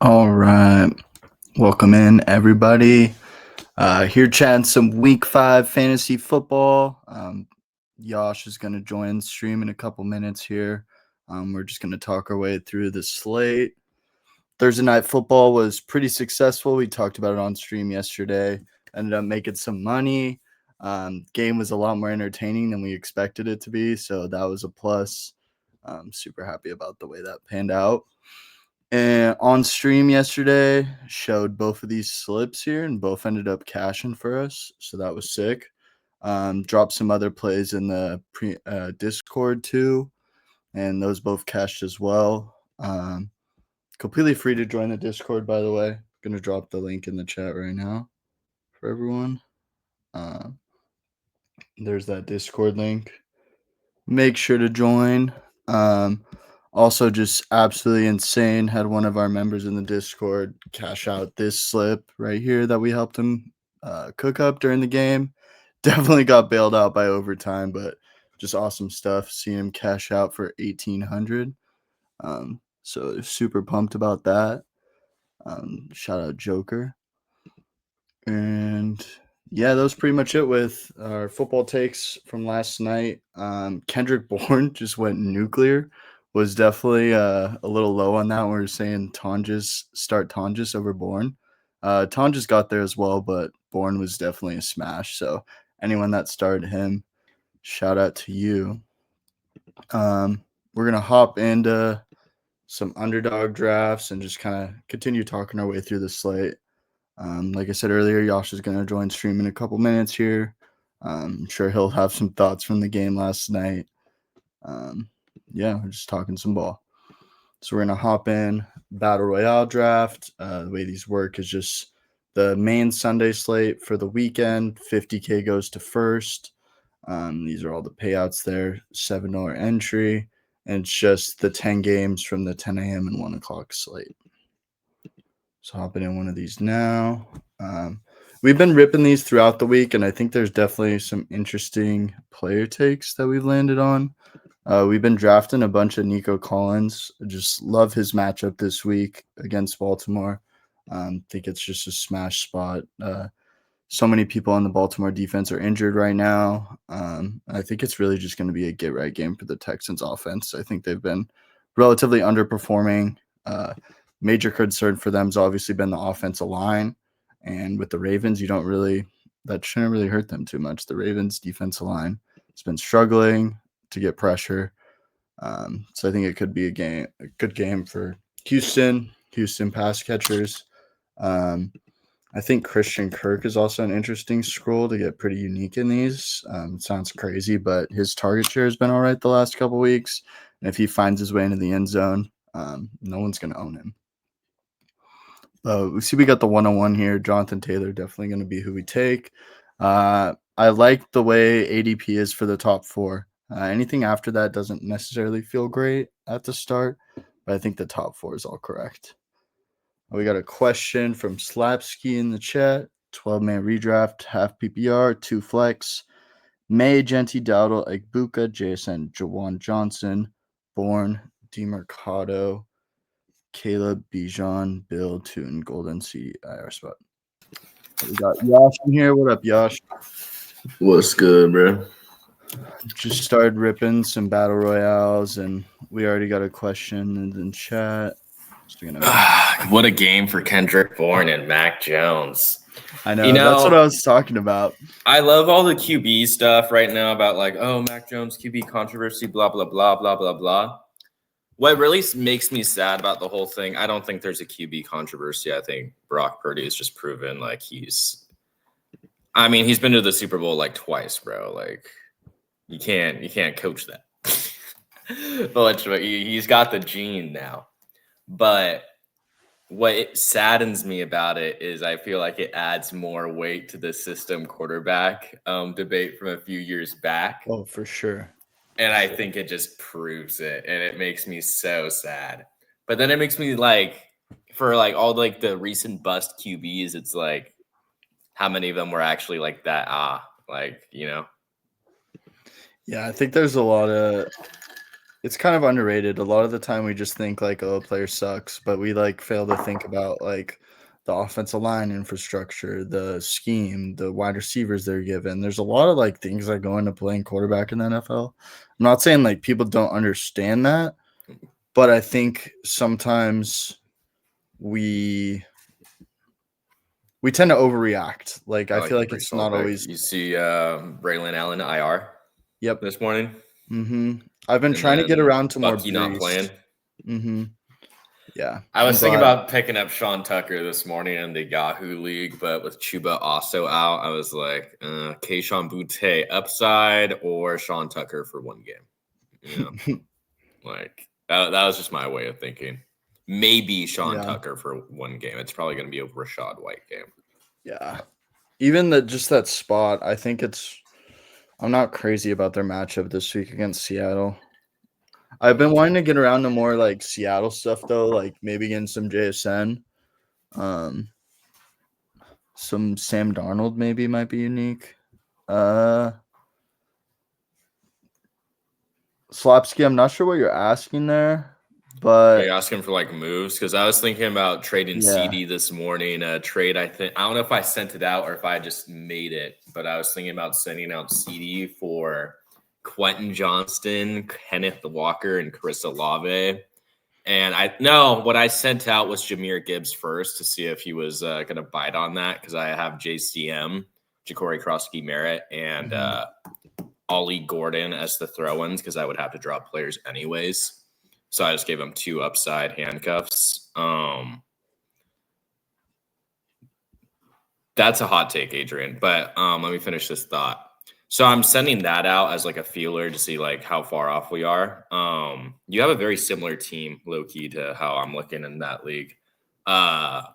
All right. Welcome in, everybody. Here chatting some week 5 fantasy football. Yash is going to join stream in a couple minutes here. We're just going to talk our way through the slate. Thursday night football was pretty successful. We talked about it on stream yesterday. Ended up making some money. Game was a lot more entertaining than we expected it to be, so that was a plus. Super happy about the way that panned out. And on stream yesterday, showed both of these slips here, and both ended up cashing for us. So that was sick. Dropped some other plays in the Discord too, and those both cashed as well. Completely free to join the Discord, by the way. Gonna drop the link in the chat right now for everyone. There's that Discord link. Make sure to join. Also, just absolutely insane. Had one of our members in the Discord cash out this slip right here that we helped him cook up during the game. Definitely got bailed out by overtime, but just awesome stuff. Seeing him cash out for 1,800. So super pumped about that. Shout out Joker. And yeah, that was pretty much it with our football takes from last night. Kendrick Bourne just went nuclear. Was definitely a little low on that. We were saying start Tonjes over Bourne. Tonjes got there as well, but Bourne was definitely a smash. So anyone that started him, shout out to you. We're gonna hop into some underdog drafts and just kind of continue talking our way through the slate. Like I said earlier, Yash is going to join stream in a couple minutes here. I'm sure he'll have some thoughts from the game last night. Yeah, we're just talking some ball. So we're going to hop in Battle Royale draft. The way these work is just the main Sunday slate for the weekend. 50K goes to first. These are all the payouts there. $7 entry. And it's just the 10 games from the 10 a.m. and 1 o'clock slate. So hopping in one of these now. We've been ripping these throughout the week, and I think there's definitely some interesting player takes that we've landed on. We've been drafting a bunch of Nico Collins. I just love his matchup this week against Baltimore. Think it's just a smash spot. So many people on the Baltimore defense are injured right now. I think it's really just going to be a get-right game for the Texans offense. I think they've been relatively underperforming. Major concern for them has obviously been the offensive line. And with the Ravens, that shouldn't really hurt them too much. The Ravens defensive line has been struggling to get pressure. So I think it could be a good game for Houston pass catchers. I think Christian Kirk is also an interesting scroll to get pretty unique in these. It sounds crazy, but his target share has been all right the last couple weeks. And if he finds his way into the end zone, no one's going to own him. We see we got the 101 here. Jonathan Taylor definitely going to be who we take. I like the way ADP is for the top 4. Anything after that doesn't necessarily feel great at the start, but I think the top 4 is all correct. We got a question from Slapsky in the chat. 12-man redraft, half PPR, 2 flex. May, Genti, Dowdle, Egbuka, JSN, Jawan Johnson, Bourne, DeMercado, Caleb, Bijan, Bill, Tune, Golden Sea, IR spot. We got Yash in here. What up, Yash? What's good, bro? Just started ripping some battle royales, and we already got a question in chat. What a game for Kendrick Bourne and Mac Jones. I know, that's what I was talking about. I love all the QB stuff right now about Mac Jones QB controversy, blah, blah, blah, blah, blah, blah. What really makes me sad about the whole thing, I don't think there's a QB controversy. I think Brock Purdy has just proven he's been to the Super Bowl twice, bro. You can't coach that. But he's got the gene now. But what saddens me about it is I feel like it adds more weight to the system quarterback debate from a few years back. Oh, for sure. And I think it just proves it, and it makes me so sad. But then it makes me for all the recent bust QBs, it's how many of them were actually that? Yeah, I think there's a lot of It's kind of underrated. A lot of the time we just think like, oh, a player sucks, but we like fail to think about like the offensive line infrastructure, the scheme, the wide receivers they're given. There's a lot of like things that go into playing quarterback in the NFL. I'm not saying like people don't understand that, but I think sometimes we tend to overreact. Like I feel like it's not always. You see Braylon Allen IR Yep. this morning. Mm-hmm. I've been trying to get around to more Bucky not Brees. playing. Mm-hmm. Yeah. I was thinking about picking up Sean Tucker this morning in the Yahoo League, but with Chuba also out, I was like, Keyshawn Butte upside or Sean Tucker for one game. You know, like that was just my way of thinking. Maybe Sean Tucker for one game. It's probably going to be a Rachaad White game. Yeah. Even that spot, I think I'm not crazy about their matchup this week against Seattle. I've been wanting to get around to more like Seattle stuff though, like maybe getting some JSN. Some Sam Darnold maybe might be unique. Slapsky, I'm not sure what you're asking there, but are you asking for like moves? Because I was thinking about trading CD this morning. A trade, I don't know if I sent it out or if I just made it, but I was thinking about sending out CD for Quentin Johnston, Kenneth Walker, and Chris Olave. And what I sent out was Jahmyr Gibbs first to see if he was going to bite on that, because I have JCM, Ja'Cory Krosky-Merritt, and Ollie Gordon as the throw-ins, because I would have to drop players anyways. So I just gave him 2 upside handcuffs. That's a hot take, Adrian, but let me finish this thought. So I'm sending that out as like a feeler to see like how far off we are. You have a very similar team, low key, to how I'm looking in that league. But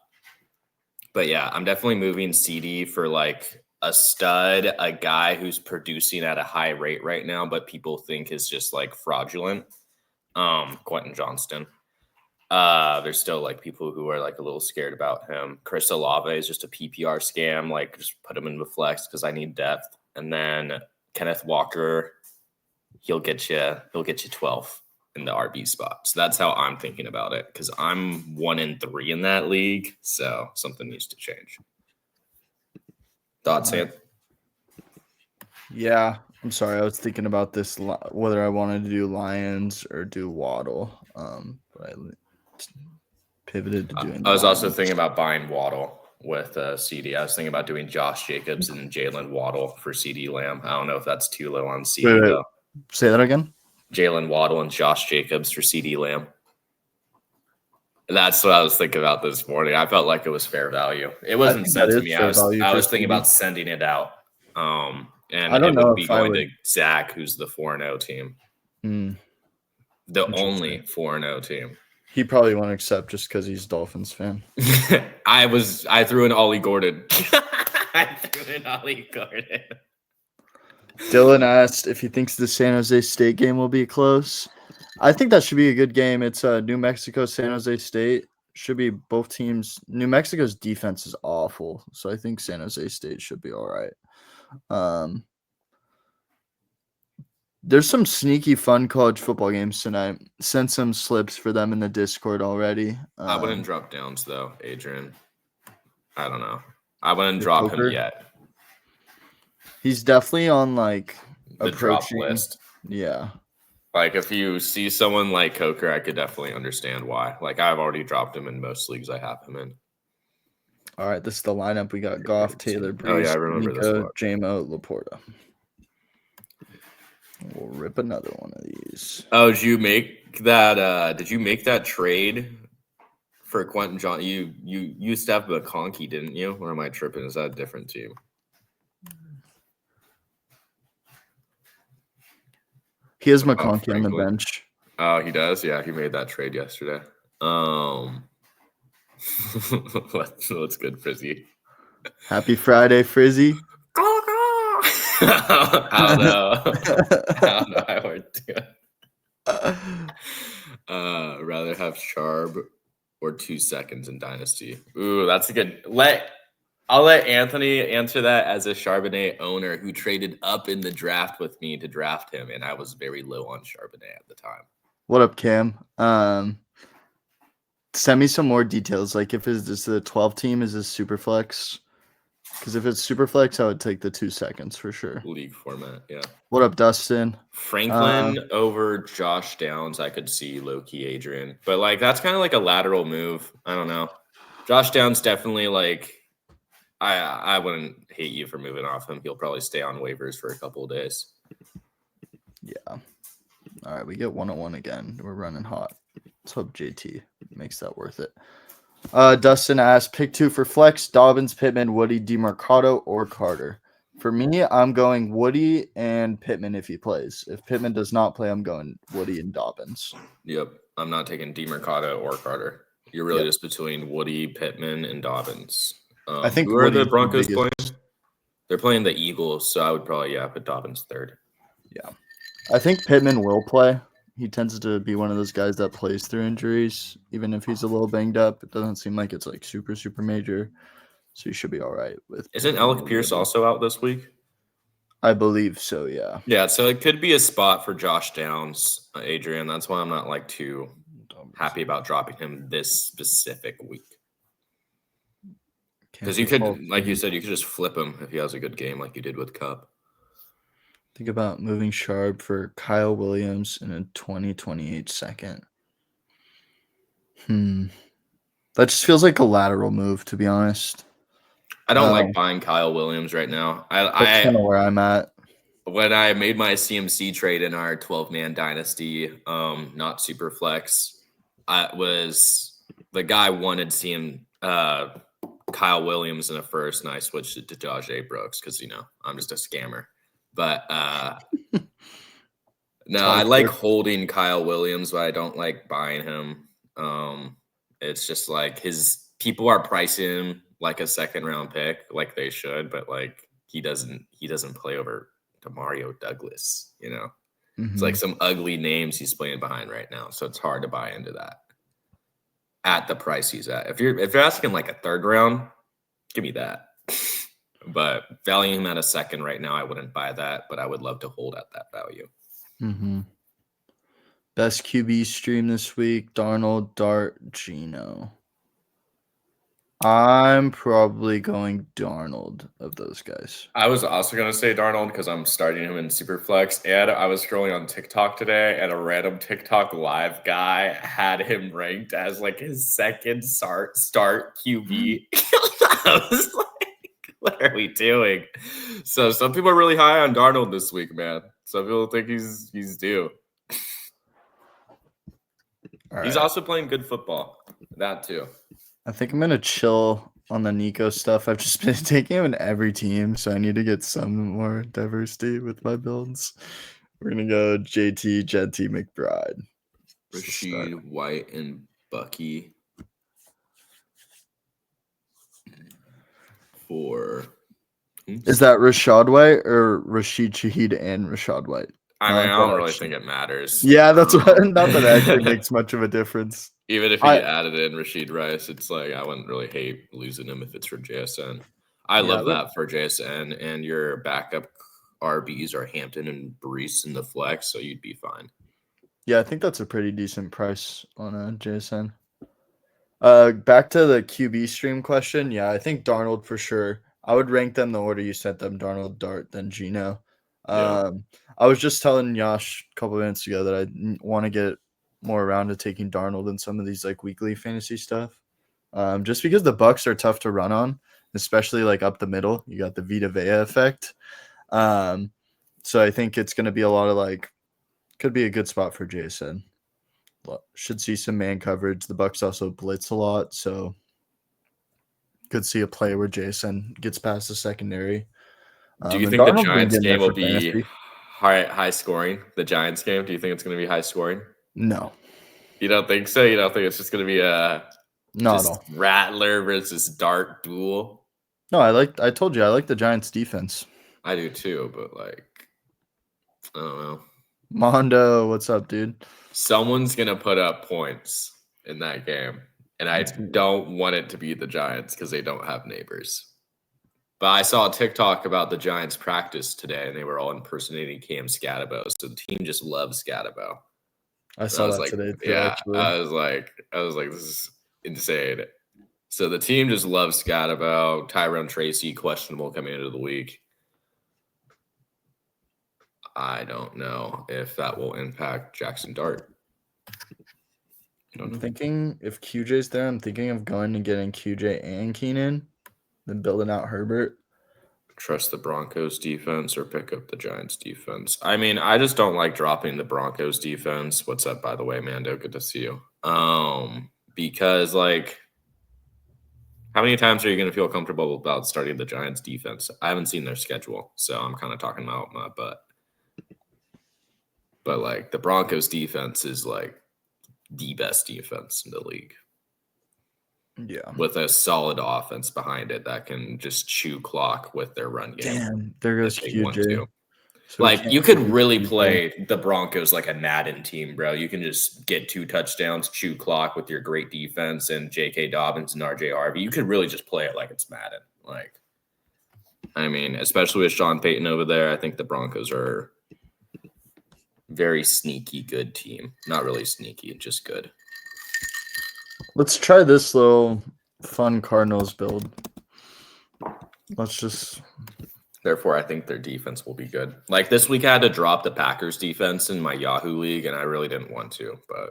yeah, I'm definitely moving CD for like a stud, a guy who's producing at a high rate right now, but people think is just like fraudulent. Quentin Johnston. There's still like people who are like a little scared about him. Chris Olave is just a PPR scam. Like just put him in the flex because I need depth. And then Kenneth Walker, he'll get you 12 in the RB spot. So that's how I'm thinking about it, because I'm 1-3 in that league. So something needs to change. Thoughts, Sam? Yeah, I'm sorry. I was thinking about this, whether I wanted to do Lions or do Waddle. But I pivoted to doing I was also thinking about buying Waddle with CD. I was thinking about doing Josh Jacobs and Jalen Waddle for CD Lamb. I don't know if that's too low on CD, though. Say that again? Jalen Waddle and Josh Jacobs for CD Lamb. That's what I was thinking about this morning. I felt like it was fair value. It wasn't sent to me. I was thinking about sending it out. And I don't know, if going to Zach, who's the 4-0 team. The only 4-0 team. He probably won't accept just because he's a Dolphins fan. I threw in Ollie Gordon. Dylan asked if he thinks the San Jose State game will be close. I think that should be a good game. It's New Mexico, San Jose State. Should be both teams. New Mexico's defense is awful, so I think San Jose State should be all right. There's some sneaky fun college football games tonight. Sent some slips for them in the Discord already. I wouldn't drop Downs though, Adrian. I don't know. I wouldn't drop him yet. He's definitely on like the drop list. Yeah. Like if you see someone like Coker, I could definitely understand why. Like I've already dropped him in most leagues I have him in. All right, this is the lineup. We got Goff, Taylor, Brees, I remember Nico, J-Mo, Laporta. We'll rip another one of these. Oh, did you make that? Did you make that trade for Quentin John? You used to have McConkey, didn't you? Or am I tripping? Is that a different team? He has McConkey on the bench. Oh, he does? Yeah, he made that trade yesterday. What's good, Frizzy? Happy Friday, Frizzy. I don't know how we're doing. Rather have Sharp or 2 seconds in Dynasty. Ooh, that's a good. I'll let Anthony answer that as a Charbonnet owner who traded up in the draft with me to draft him, and I was very low on Charbonnet at the time. What up, Cam? Send me some more details. Like, if it's this the 12 team, is this super flex? Because if it's super flex, I would take the 2 seconds for sure. League format, yeah. What up, Dustin? Franklin over Josh Downs, I could see low-key Adrian. But, like, that's kind of like a lateral move. I don't know. Josh Downs definitely, like, I wouldn't hate you for moving off him. He'll probably stay on waivers for a couple of days. Yeah. All right, we get 101 again. We're running hot. Let's hope JT makes that worth it. Dustin asked, pick 2 for flex, Dobbins, Pittman, Woody, DeMarcado, or Carter. For me, I'm going Woody and Pittman if he plays. If Pittman does not play, I'm going Woody and Dobbins. Yep. I'm not taking DeMarcado or Carter. You're really just between Woody, Pittman, and Dobbins. I think who are the Woody's Broncos the playing? biggest. They're playing the Eagles, so I would probably put Dobbins third. Yeah. I think Pittman will play. He tends to be one of those guys that plays through injuries, even if he's a little banged up. It doesn't seem like it's like super, super major. So you should be all right with. Isn't Pittman Alec or Pierce Woody. also out this week? I believe so, yeah. Yeah, so it could be a spot for Josh Downs, Adrian. That's why I'm not like too happy about dropping him this specific week. Because you could, like you said, you could just flip him if he has a good game like you did with Cup. Think about moving Sharp for Kyle Williams in a 2028 second. That just feels like a lateral move, to be honest. I don't like buying Kyle Williams right now. That's kind of where I'm at. When I made my CMC trade in our 12-man dynasty, not super flex, the guy wanted Kyle Williams in a first, and I switched it to Josh A. Brooks because, I'm just a scammer. But no, I like holding Kyle Williams, but I don't like buying him. It's just like people are pricing him like a second-round pick, like they should, but like he doesn't play over Demario Douglas. It's like some ugly names he's playing behind right now, so it's hard to buy into that at the price he's at. If you're asking like a third round, give me that. But valuing him at a second right now, I wouldn't buy that, but I would love to hold at that value. Best QB stream this week, Darnold, Dart, Geno. I'm probably going Darnold of those guys. I was also going to say Darnold because I'm starting him in Superflex, and I was scrolling on TikTok today, and a random TikTok live guy had him ranked as like his second start QB. I was like, what are we doing? So some people are really high on Darnold this week, man. Some people think he's due. He's also playing good football. That too. I think I'm going to chill on the Nico stuff. I've just been taking him in every team, so I need to get some more diversity with my builds. We're going to go JT, Genty, McBride. Rashid, White, and Bucky. Is that Rashad White or Rashid Shaheed and Rashad White? I don't really think it matters. Yeah, that's what. Not that it actually makes much of a difference. Even if he added in Rashid Rice, it's like I wouldn't really hate losing him if it's for JSN. I love that for JSN, and your backup RBs are Hampton and Brees in the flex, so you'd be fine. Yeah, I think that's a pretty decent price on a JSN. Back to the QB stream question. Yeah, I think Darnold for sure. I would rank them the order you sent them: Darnold, Dart, then Geno. I was just telling Yash a couple minutes ago that I want to get more around to taking Darnold in some of these like weekly fantasy stuff. Just because the Bucks are tough to run on, especially like up the middle. You got the Vita Vea effect. So I think it's going to be a lot of like, could be a good spot for Jason. Should see some man coverage. The Bucks also blitz a lot, so could see a play where Jason gets past the secondary. Do you think the Giants game will be high scoring? The Giants game, do you think it's going to be high scoring? No. You don't think so? You don't think it's just going to be a not at all Rattler versus Dart duel? No, I told you I like the Giants defense. I do too, but like I don't know. Mondo, what's up, dude? Someone's gonna put up points in that game, and I don't want it to be the Giants because they don't have neighbors. But I saw a TikTok about the Giants practice today, and they were all impersonating Cam Scatabo. So the team just loves Scatabo. I saw was that like, today too. yeah, Actually, I was like, this is insane. So the team just loves Scatterbo. Tyrone Tracy questionable coming into the week. I don't know if that will impact Jackson Dart. I don't I'm know. thinking if QJ's there, I'm thinking of going and getting QJ and Keenan, then building out Herbert. Trust the Broncos defense or pick up the Giants defense. I mean, I just don't like dropping the Broncos defense. What's up, by the way, Mando? Good to see you. Because like, how many times are you going to feel comfortable about starting the Giants defense? I haven't seen their schedule, so I'm kind of talking about my butt. But like, the Broncos defense is like the best defense in the league. Yeah. With a solid offense behind it that can just chew clock with their run game. Damn, there goes if they want to. QJ. So Like, we you can't could lose really QJ. play the Broncos like a Madden team, bro. You can just get 2 touchdowns, chew clock with your great defense and J.K. Dobbins and R.J. Harvey. You could really just play it like it's Madden. Like, I mean, especially with Sean Payton over there, I think the Broncos are very sneaky good team. Not really sneaky, just good. Let's try this little fun Cardinals build. Let's just. Therefore, I think their defense will be good. Like this week, I had to drop the Packers defense in my Yahoo league, and I really didn't want to, but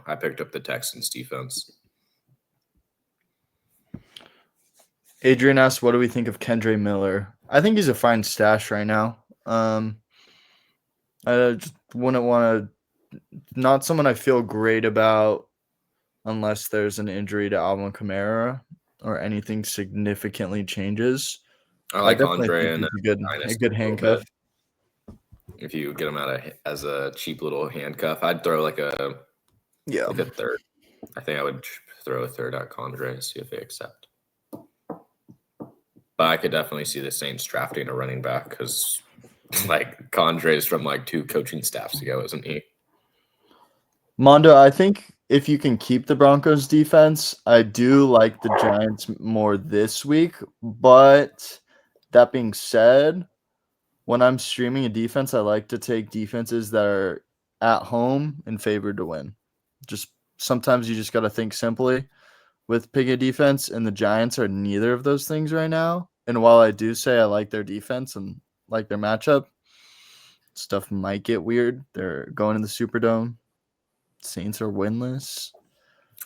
I picked up the Texans defense. Adrian asked, "What do we think of Kendre Miller?" I think he's a fine stash right now. I just wouldn't want to. Not someone I feel great about, unless there's an injury to Alvin Kamara or anything significantly changes. I like definitely Andre think and he's a good handcuff. If you get him as a cheap little handcuff, I'd throw like a third. I think I would throw a third at Condre, see if they accept. But I could definitely see the Saints drafting a running back because, like, Condre's from like 2 coaching staffs ago, isn't he? Mondo, I think if you can keep the Broncos defense, I do like the Giants more this week. But that being said, when I'm streaming a defense, I like to take defenses that are at home and favored to win. Just sometimes you just got to think simply with picking a defense, and the Giants are neither of those things right now. And while I do say I like their defense and like their matchup, stuff might get weird. They're going to the Superdome. Saints are winless.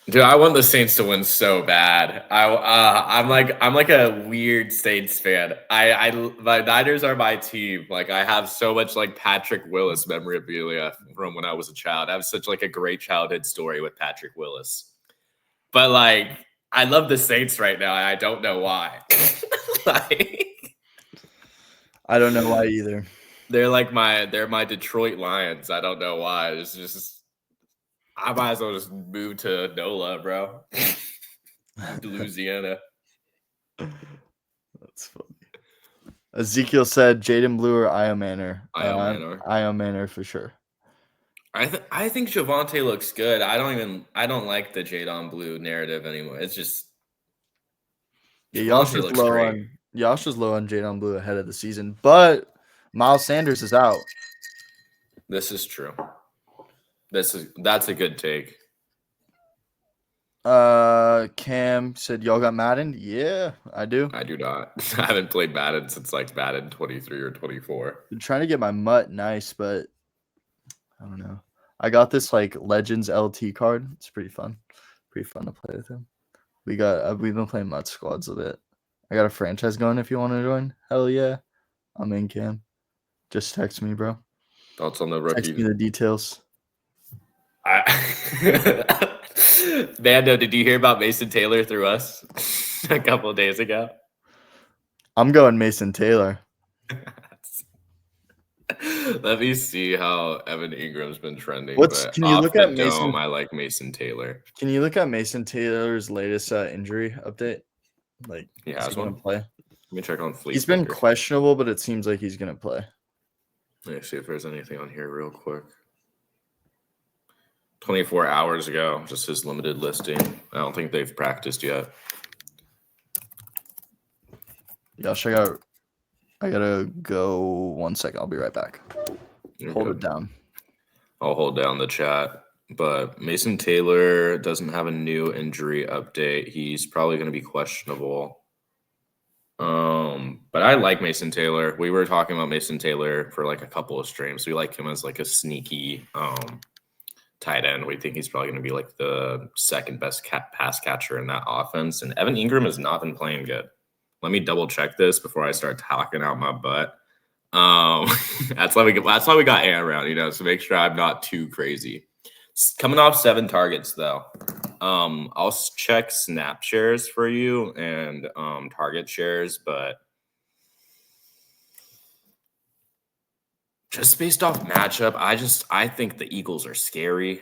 Dude, I want the Saints to win so bad. I'm like a weird Saints fan. My Niners are my team. Like I have so much like Patrick Willis memorabilia from when I was a child. I have such like a great childhood story with Patrick Willis. But like I love the Saints right now. I don't know why. I don't know why either. They're my Detroit Lions. I don't know why. It's just I might as well just move to NOLA, bro. To Louisiana. That's funny. Ezekiel said Jaden Blue or Io Manor. Io Manor for sure. I think Javonte looks good. I don't like the Jadon Blue narrative anymore. It's just Josh was low on Jadon Blue ahead of the season, but Miles Sanders is out. This is true. That's a good take. Cam said y'all got Madden? Yeah, I do. I do not. I haven't played Madden since like Madden 23 or 24. Been trying to get my mutt nice, but I don't know. I got this like Legends LT card. It's pretty fun. Pretty fun to play with him. We've been playing Mutt Squads a bit. I got a franchise going if you want to join. Hell yeah. I'm in, Cam. Just text me, bro. Thoughts on the rookie? Text me the details. Mando, did you hear about Mason Taylor through us a couple of days ago? I'm going Mason Taylor. Let me see how Evan Ingram's been trending. Can you look at Mason? I like Mason Taylor. Can you look at Mason Taylor's latest injury update? Like, he has one. Play? Let me check on Fleet. He's been questionable, but it seems like he's gonna play. Let me see if there's anything on here real quick. 24 hours ago, just his limited listing. I don't think they've practiced yet. Josh, I gotta go 1 second. I'll be right back. Hold it down. I'll hold down the chat. But Mason Taylor doesn't have a new injury update. He's probably going to be questionable. But I like Mason Taylor. We were talking about Mason Taylor for like a couple of streams. We like him as like a sneaky tight end. We think he's probably going to be like the second best pass catcher in that offense. And Evan Ingram has not been playing good. Let me double check this before I start talking out my butt. That's why we got Aaron around, so make sure I'm not too crazy. Coming off 7 targets though. I'll check snap shares for you and target shares, but just based off matchup, I think the Eagles are scary.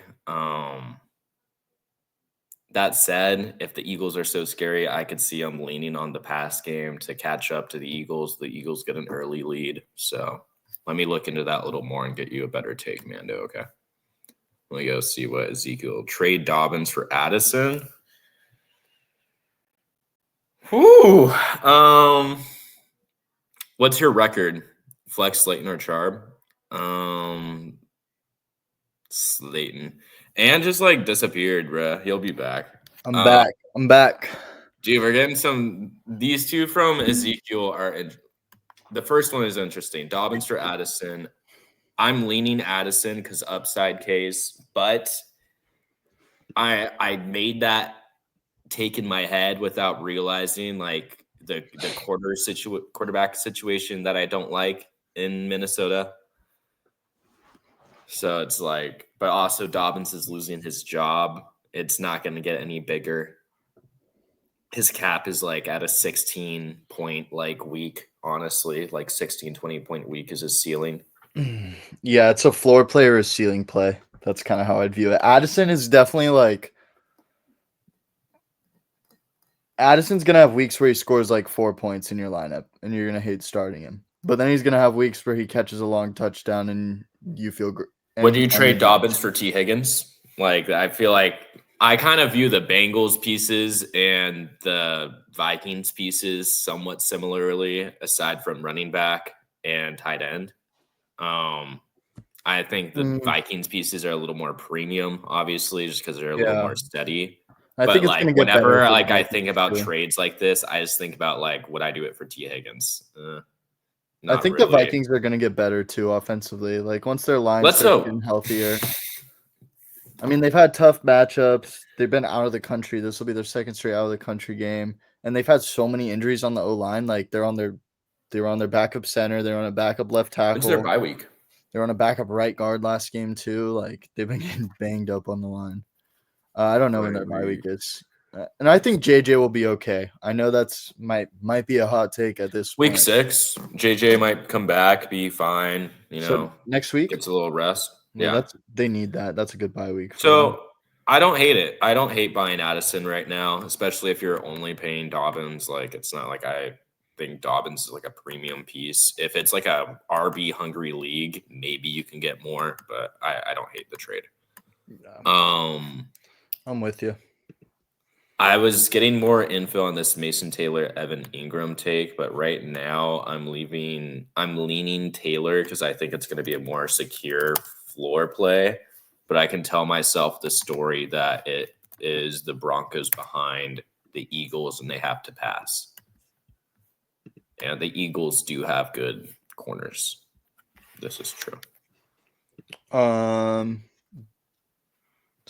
That said, if the Eagles are so scary, I could see them leaning on the pass game to catch up to the Eagles. The Eagles get an early lead. So let me look into that a little more and get you a better take, Mando, okay? Let me go see what Ezekiel trade Dobbins for Addison. Whew. What's your record? Flex, Slayton, or Charb? Slayton. And just like disappeared, bruh. He'll be back. I'm back. Dude, we're getting these two from Ezekiel the first one is interesting. Dobbins for Addison. I'm leaning Addison because upside case, but I made that take in my head without realizing like the quarterback situation that I don't like in Minnesota. So it's like, but also Dobbins is losing his job. It's not going to get any bigger. His cap is like at a 16 point like week, honestly, like 16, 20 point week is his ceiling. Yeah, it's a floor play or a ceiling play. That's kind of how I'd view it. Addison is definitely like Addison's going to have weeks where he scores like 4 points in your lineup and you're going to hate starting him. But then he's going to have weeks where he catches a long touchdown and you feel great. Would you trade Dobbins for T. Higgins? Like, I feel like I kind of view the Bengals pieces and the Vikings pieces somewhat similarly, aside from running back and tight end. I think the Vikings pieces are a little more premium, obviously, just because they're a little more steady. I think it's like whenever like I think about trades like this, I just think about like, would I do it for T. Higgins? I think the Vikings are going to get better too offensively. Like once their line starts getting healthier. I mean, they've had tough matchups. They've been out of the country. This will be their second straight out of the country game, and they've had so many injuries on the O-line. Like they were on their backup center. They're on a backup left tackle. It's their bye week. They're on a backup right guard last game too. Like they've been getting banged up on the line. I don't know when their bye week is. And I think JJ will be okay. I know that's might be a hot take at this week point. 6. JJ might come back, be fine. So next week gets a little rest. Yeah, they need that. That's a good bye week. So I don't hate it. I don't hate buying Addison right now, especially if you're only paying Dobbins. Like it's not like I think Dobbins is like a premium piece. If it's like a RB hungry league, maybe you can get more, but I don't hate the trade. Yeah. I'm with you. I was getting more info on this Mason Taylor, Evan Ingram take, but right now I'm leaning Taylor because I think it's going to be a more secure floor play. But I can tell myself the story that it is the Broncos behind the Eagles and they have to pass. And the Eagles do have good corners. This is true.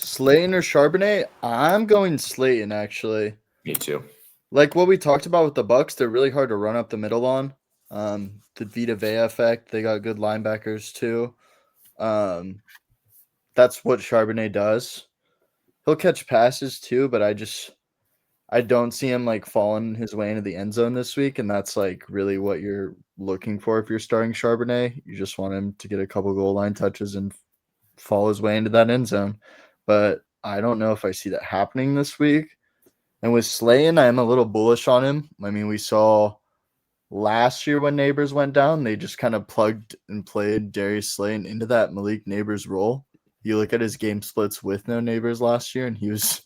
Slayton or Charbonnet? I'm going Slayton, actually. Me too. Like what we talked about with the Bucks, they're really hard to run up the middle on. The Vita Vea effect, they got good linebackers too. That's what Charbonnet does. He'll catch passes too, but I don't see him like falling his way into the end zone this week, and that's like really what you're looking for if you're starting Charbonnet. You just want him to get a couple goal line touches and fall his way into that end zone. But I don't know if I see that happening this week. And with Slayton, I am a little bullish on him. I mean, we saw last year when Neighbors went down, they just kind of plugged and played Darius Slayton into that Malik Neighbors role. You look at his game splits with no Neighbors last year, and he was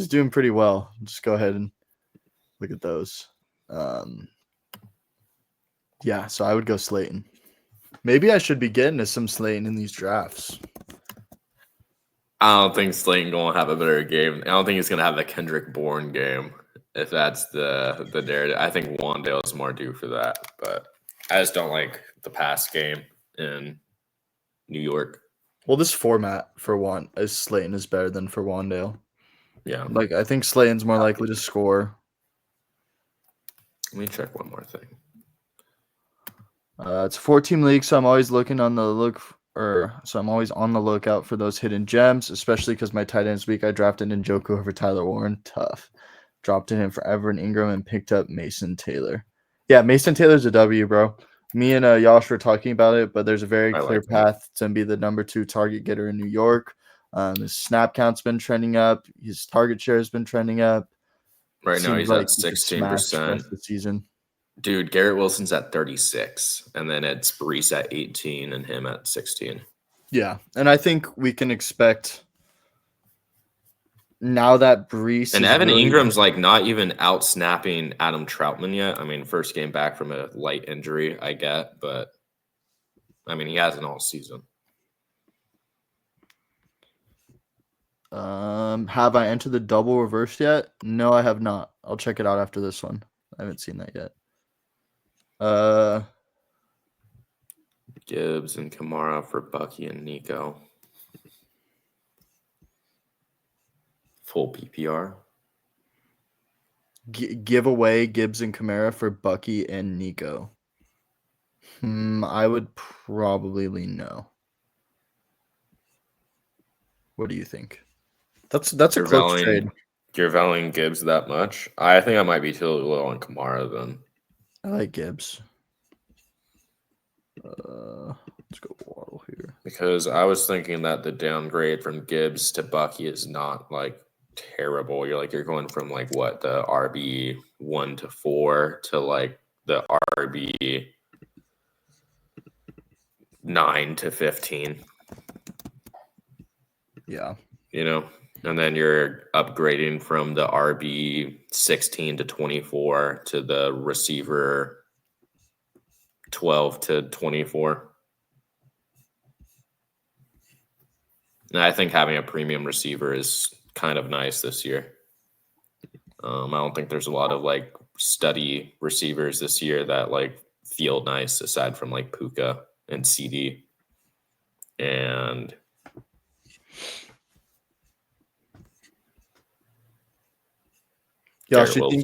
doing pretty well. Just go ahead and look at those. Yeah, so I would go Slayton. Maybe I should be getting to some Slayton in these drafts. I don't think Slayton gonna have a better game. I don't think he's gonna have the Kendrick Bourne game. If that's the narrative, I think Wandale is more due for that. But I just don't like the pass game in New York. Well, this format for Slayton is better than for Wandale. Yeah. Like I think Slayton's more likely to score. Let me check one more thing. It's a 4-team league, so I'm always looking on the I'm always on the lookout for those hidden gems, especially because my tight ends week I drafted Njoku over Tyler Warren. Tough. Dropped in him for Everett Ingram and picked up Mason Taylor. Yeah, Mason Taylor's a W, bro. Me and Yash were talking about it, but there's a very clear path to be the number 2 target getter in New York. His snap count's been trending up. His target share has been trending up. Right now he's at 16%. The season. Dude, Garrett Wilson's at 36, and then it's Brees at 18 and him at 16. Yeah, and I think we can expect now that Brees and Evan Ingram's like not even out snapping Adam Troutman yet. I mean, first game back from a light injury, I get, but I mean, he hasn't all season. Have I entered the double reverse yet? No, I have not. I'll check it out after this one. I haven't seen that yet. Gibbs and Kamara for Bucky and Nico. Full PPR. Give away Gibbs and Kamara for Bucky and Nico. I would probably lean no. What do you think? That's a close trade. You're valuing Gibbs that much? I think I might be too low on Kamara then. I like Gibbs. Let's go Waddle here. Because I was thinking that the downgrade from Gibbs to Bucky is not like terrible. You're going from like what, the RB 1 to 4 to like the RB 9 to 15. Yeah. And then you're upgrading from the RB 16 to 24 to the receiver 12 to 24. And I think having a premium receiver is kind of nice this year. I don't think there's a lot of like study receivers this year that like feel nice aside from like Puka and CD and Josh, I don't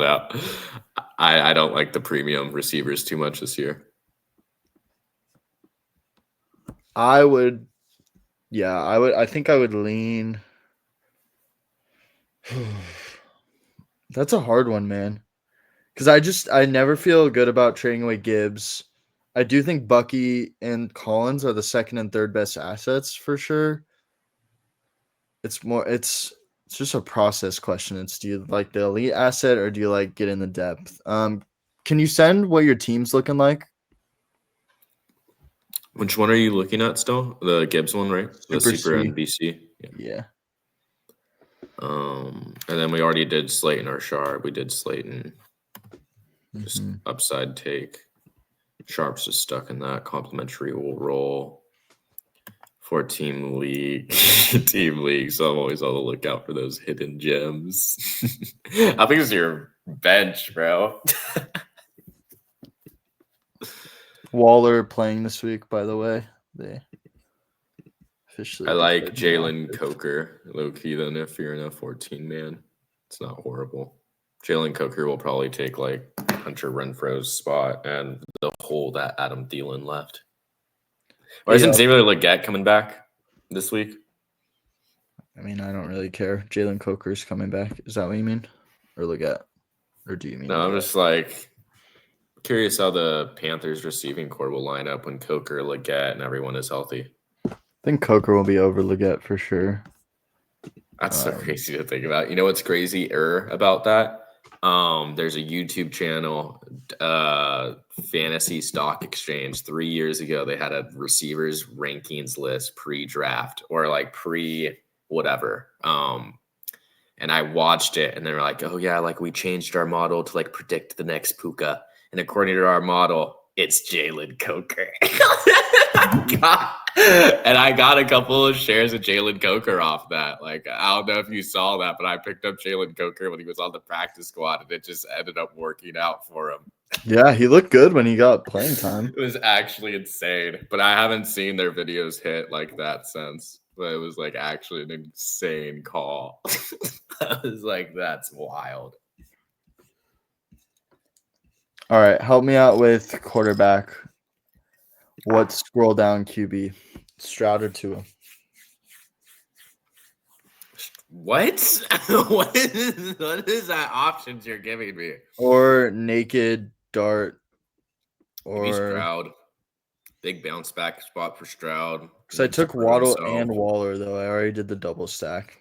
know. I don't like the premium receivers too much this year. I think I would lean. That's a hard one, man. Because I never feel good about trading away Gibbs. I do think Bucky and Collins are the second and third best assets for sure. It's just a process question. It's, do you like the elite asset or do you like get in the depth? Can you send what your team's looking like? Which one are you looking at still? The Gibbs one, right? The Super NBC. Yeah. And then we already did Slayton or Sharp. We did Slayton. Just upside take. Sharp's just stuck in that. Complimentary will roll for team league. So I'm always on the lookout for those hidden gems. How big is your bench, bro? Waller playing this week, by the way. They officially. I like Jalen Coker, low key. Then if you're in a 14 man, it's not horrible. Jalen Coker will probably take like Hunter Renfro's spot and the hole that Adam Thielen left. Or isn't Xavier Legette coming back this week? I mean, I don't really care. Jalen Coker's coming back. Is that what you mean? Or Legette? Or do you mean? No, I'm just like curious how the Panthers receiving core will line up when Coker, Legette, and everyone is healthy. I think Coker will be over Legette for sure. That's so crazy to think about. You know what's crazy about that? There's a YouTube channel, Fantasy Stock Exchange. 3 years ago, they had a receivers rankings list pre-draft or like pre-whatever. And I watched it, and they were like, "Oh yeah, like we changed our model to like predict the next Puka." And according to our model, it's Jalen Coker. And I got a couple of shares of Jalen Coker off that. Like, I don't know if you saw that, but I picked up Jalen Coker when he was on the practice squad, and it just ended up working out for him. Yeah, he looked good when he got playing time. It was actually insane, but I haven't seen their videos hit like that since. But it was like actually an insane call. I was like, that's wild. All right, help me out with quarterback. What scroll down QB? Stroud or Tua? What? What is that options you're giving me? Or naked dart? Maybe Or Stroud. Big bounce back spot for Stroud. because I took Waddle and Waller though. I already did the double stack.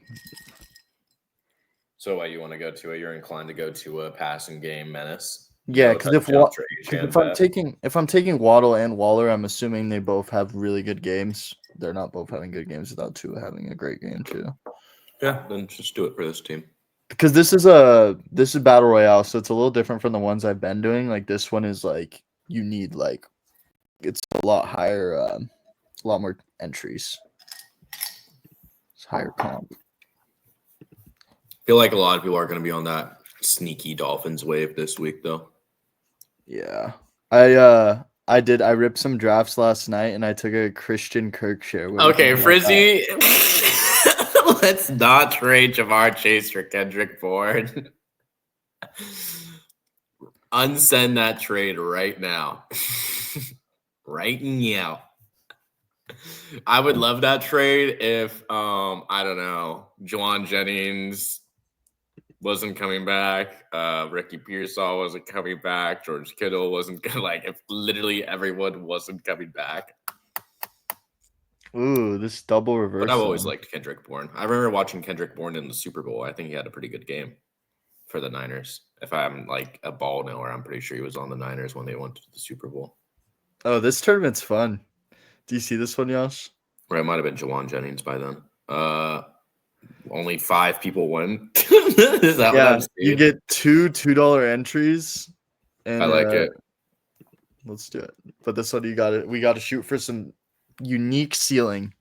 So why you want to go to it? You're inclined to go to a passing game menace. Yeah, No because if touchdown trade, Shan if I'm taking Waddle and Waller, I'm assuming they both have really good games. They're not both having good games without Tua having a great game too. Yeah, then just do it for this team. Because this is battle royale, so it's a little different from the ones I've been doing. Like this one is like you need like it's a lot higher, a lot more entries. It's higher comp. I feel like a lot of people are going to be on that sneaky Dolphins wave this week, though. Yeah, I did. I ripped some drafts last night, and I took a Christian Kirk share. Okay, Frizzy, let's not trade Jamar Chase for Kendrick Bourne. Unsend that trade right now. Right now. I would love that trade if I don't know, Juwan Jennings wasn't coming back, Ricky Pearsall wasn't coming back, George Kittle wasn't like if literally everyone wasn't coming back. Ooh, this double reverse. But I've always liked Kendrick Bourne. I remember watching Kendrick Bourne in the Super Bowl. I think he had a pretty good game for the Niners. If I'm like a ball knower, I'm pretty sure he was on the Niners when they went to the Super Bowl. Oh, this tournament's fun. Do you see this one, Yosh? Or it might have been Juwan Jennings by then. Only 5 people win. Is that what I'm seeing? You get two $2 entries. And I like it. Let's do it. But this one we got to shoot for some unique ceiling.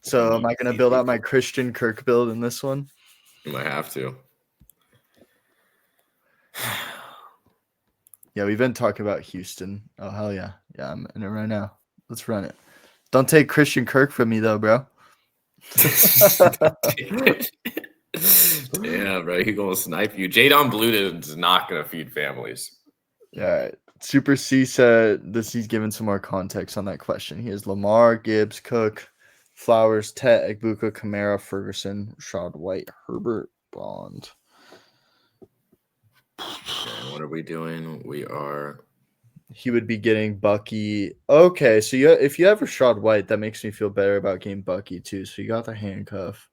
So am I going to build out my Christian Kirk build in this one? You might have to. Yeah, we've been talking about Houston. Oh, hell yeah. Yeah, I'm in it right now. Let's run it. Don't take Christian Kirk from me, though, bro. Yeah, bro. He gonna snipe you. Jadon Bluton is not gonna feed families. All right. Super C said this. He's given some more context on that question. He has Lamar, Gibbs, Cook, Flowers, Tet, Egbuka, Kamara, Ferguson, Rashad White, Herbert, Bond. Okay, what are we doing? We are. He would be getting Bucky. Okay, so if you have Rashad White, that makes me feel better about getting Bucky too. So you got the handcuff.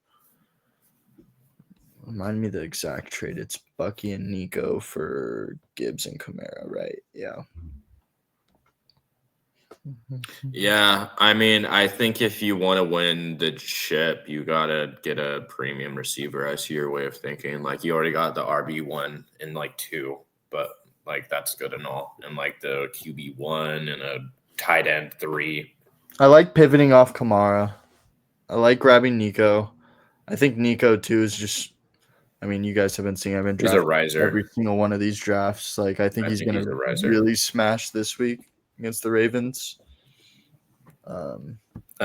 Remind me the exact trade. It's Bucky and Nico for Gibbs and Kamara, right? Yeah. Yeah, I mean, I think if you want to win the chip, you gotta get a premium receiver. I see your way of thinking. Like you already got the RB1 in like 2, but like that's good and all. And like the QB1 and a tight end 3. I like pivoting off Kamara. I like grabbing Nico. I think Nico too is just. I mean, you guys have been seeing. I've been drafting He's a riser. every single one of these drafts. Like I think he's going to really smash this week against the Ravens. I'm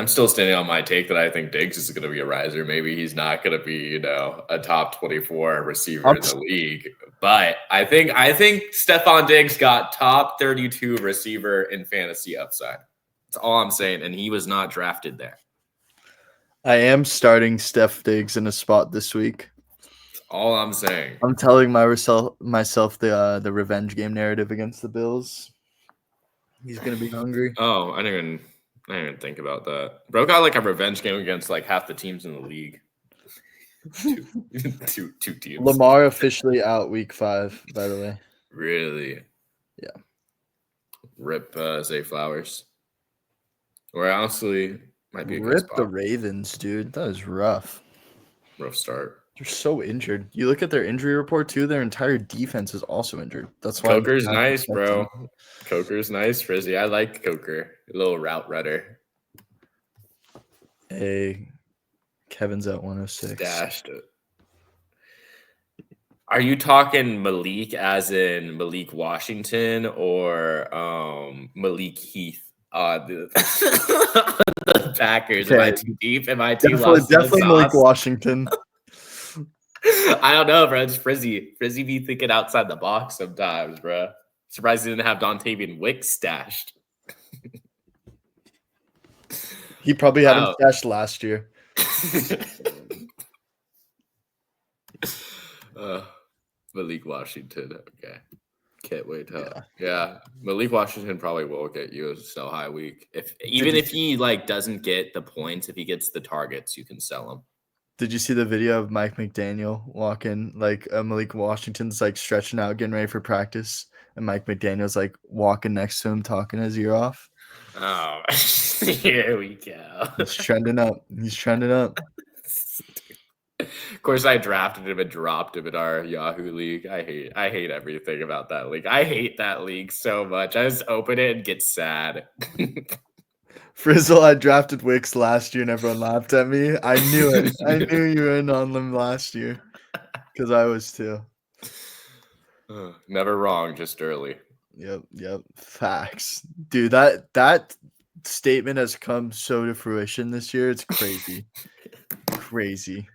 still standing on my take that I think Diggs is going to be a riser. Maybe he's not going to be, a top 24 receiver in the league. But I think Stephon Diggs got top 32 receiver in fantasy upside. That's all I'm saying. And he was not drafted there. I am starting Steph Diggs in a spot this week. That's all I'm saying. I'm telling myself the revenge game narrative against the Bills. He's going to be hungry. Oh, I didn't even think about that. Bro got like a revenge game against like half the teams in the league. two teams. Lamar officially out week 5, by the way. Really? Yeah. Rip Zay Flowers. Or honestly, might be a good Rip spot. the Ravens, dude. That was rough. Rough start. They're so injured. You look at their injury report too. Their entire defense is also injured. That's why Coker's nice, bro. Coker's nice, Frizzy. I like Coker. A little route runner. Hey, Kevin's at 106. Dashed it. Are you talking Malik as in Malik Washington or Malik Heath? The Packers. Okay. Am I too deep? Am I too Definitely, lost in the definitely Malik sauce? Washington. I don't know, bro. It's Frizzy. Frizzy be thinking outside the box sometimes, bro. Surprised he didn't have Dontavian Wicks stashed. He probably had him Wow. stashed last year. Malik Washington. Okay. Can't wait to yeah. Malik Washington probably will get you a sell high week. If he like doesn't get the points, if he gets the targets, you can sell him. Did you see the video of Mike McDaniel walking like Malik Washington's like stretching out, getting ready for practice, and Mike McDaniel's like walking next to him, talking his ear off? Oh, here we go. He's trending up. He's trending up. Of course, I drafted him and dropped him in our Yahoo league. I hate everything about that league. I hate that league so much. I just open it and get sad. Frizzle, I drafted Wicks last year and everyone laughed at me. I knew it. I knew you were in on them last year because I was too. Never wrong, just early. Yep. Facts. Dude, that statement has come so to fruition this year. It's crazy. Crazy.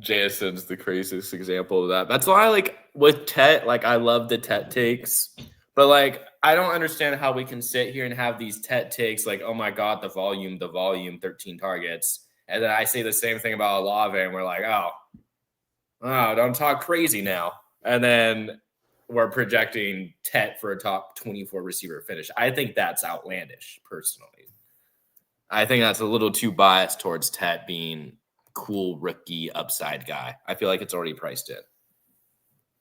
Jason's the craziest example of that. That's why, like, with Tet, like, I love the Tet takes, but like, I don't understand how we can sit here and have these Tet takes, like, oh my god, the volume, 13 targets, and then I say the same thing about Olave, and we're like, oh, don't talk crazy now, and then we're projecting Tet for a top 24 receiver finish. I think that's outlandish, personally. I think that's a little too biased towards Tet being cool rookie upside guy. I feel like it's already priced in.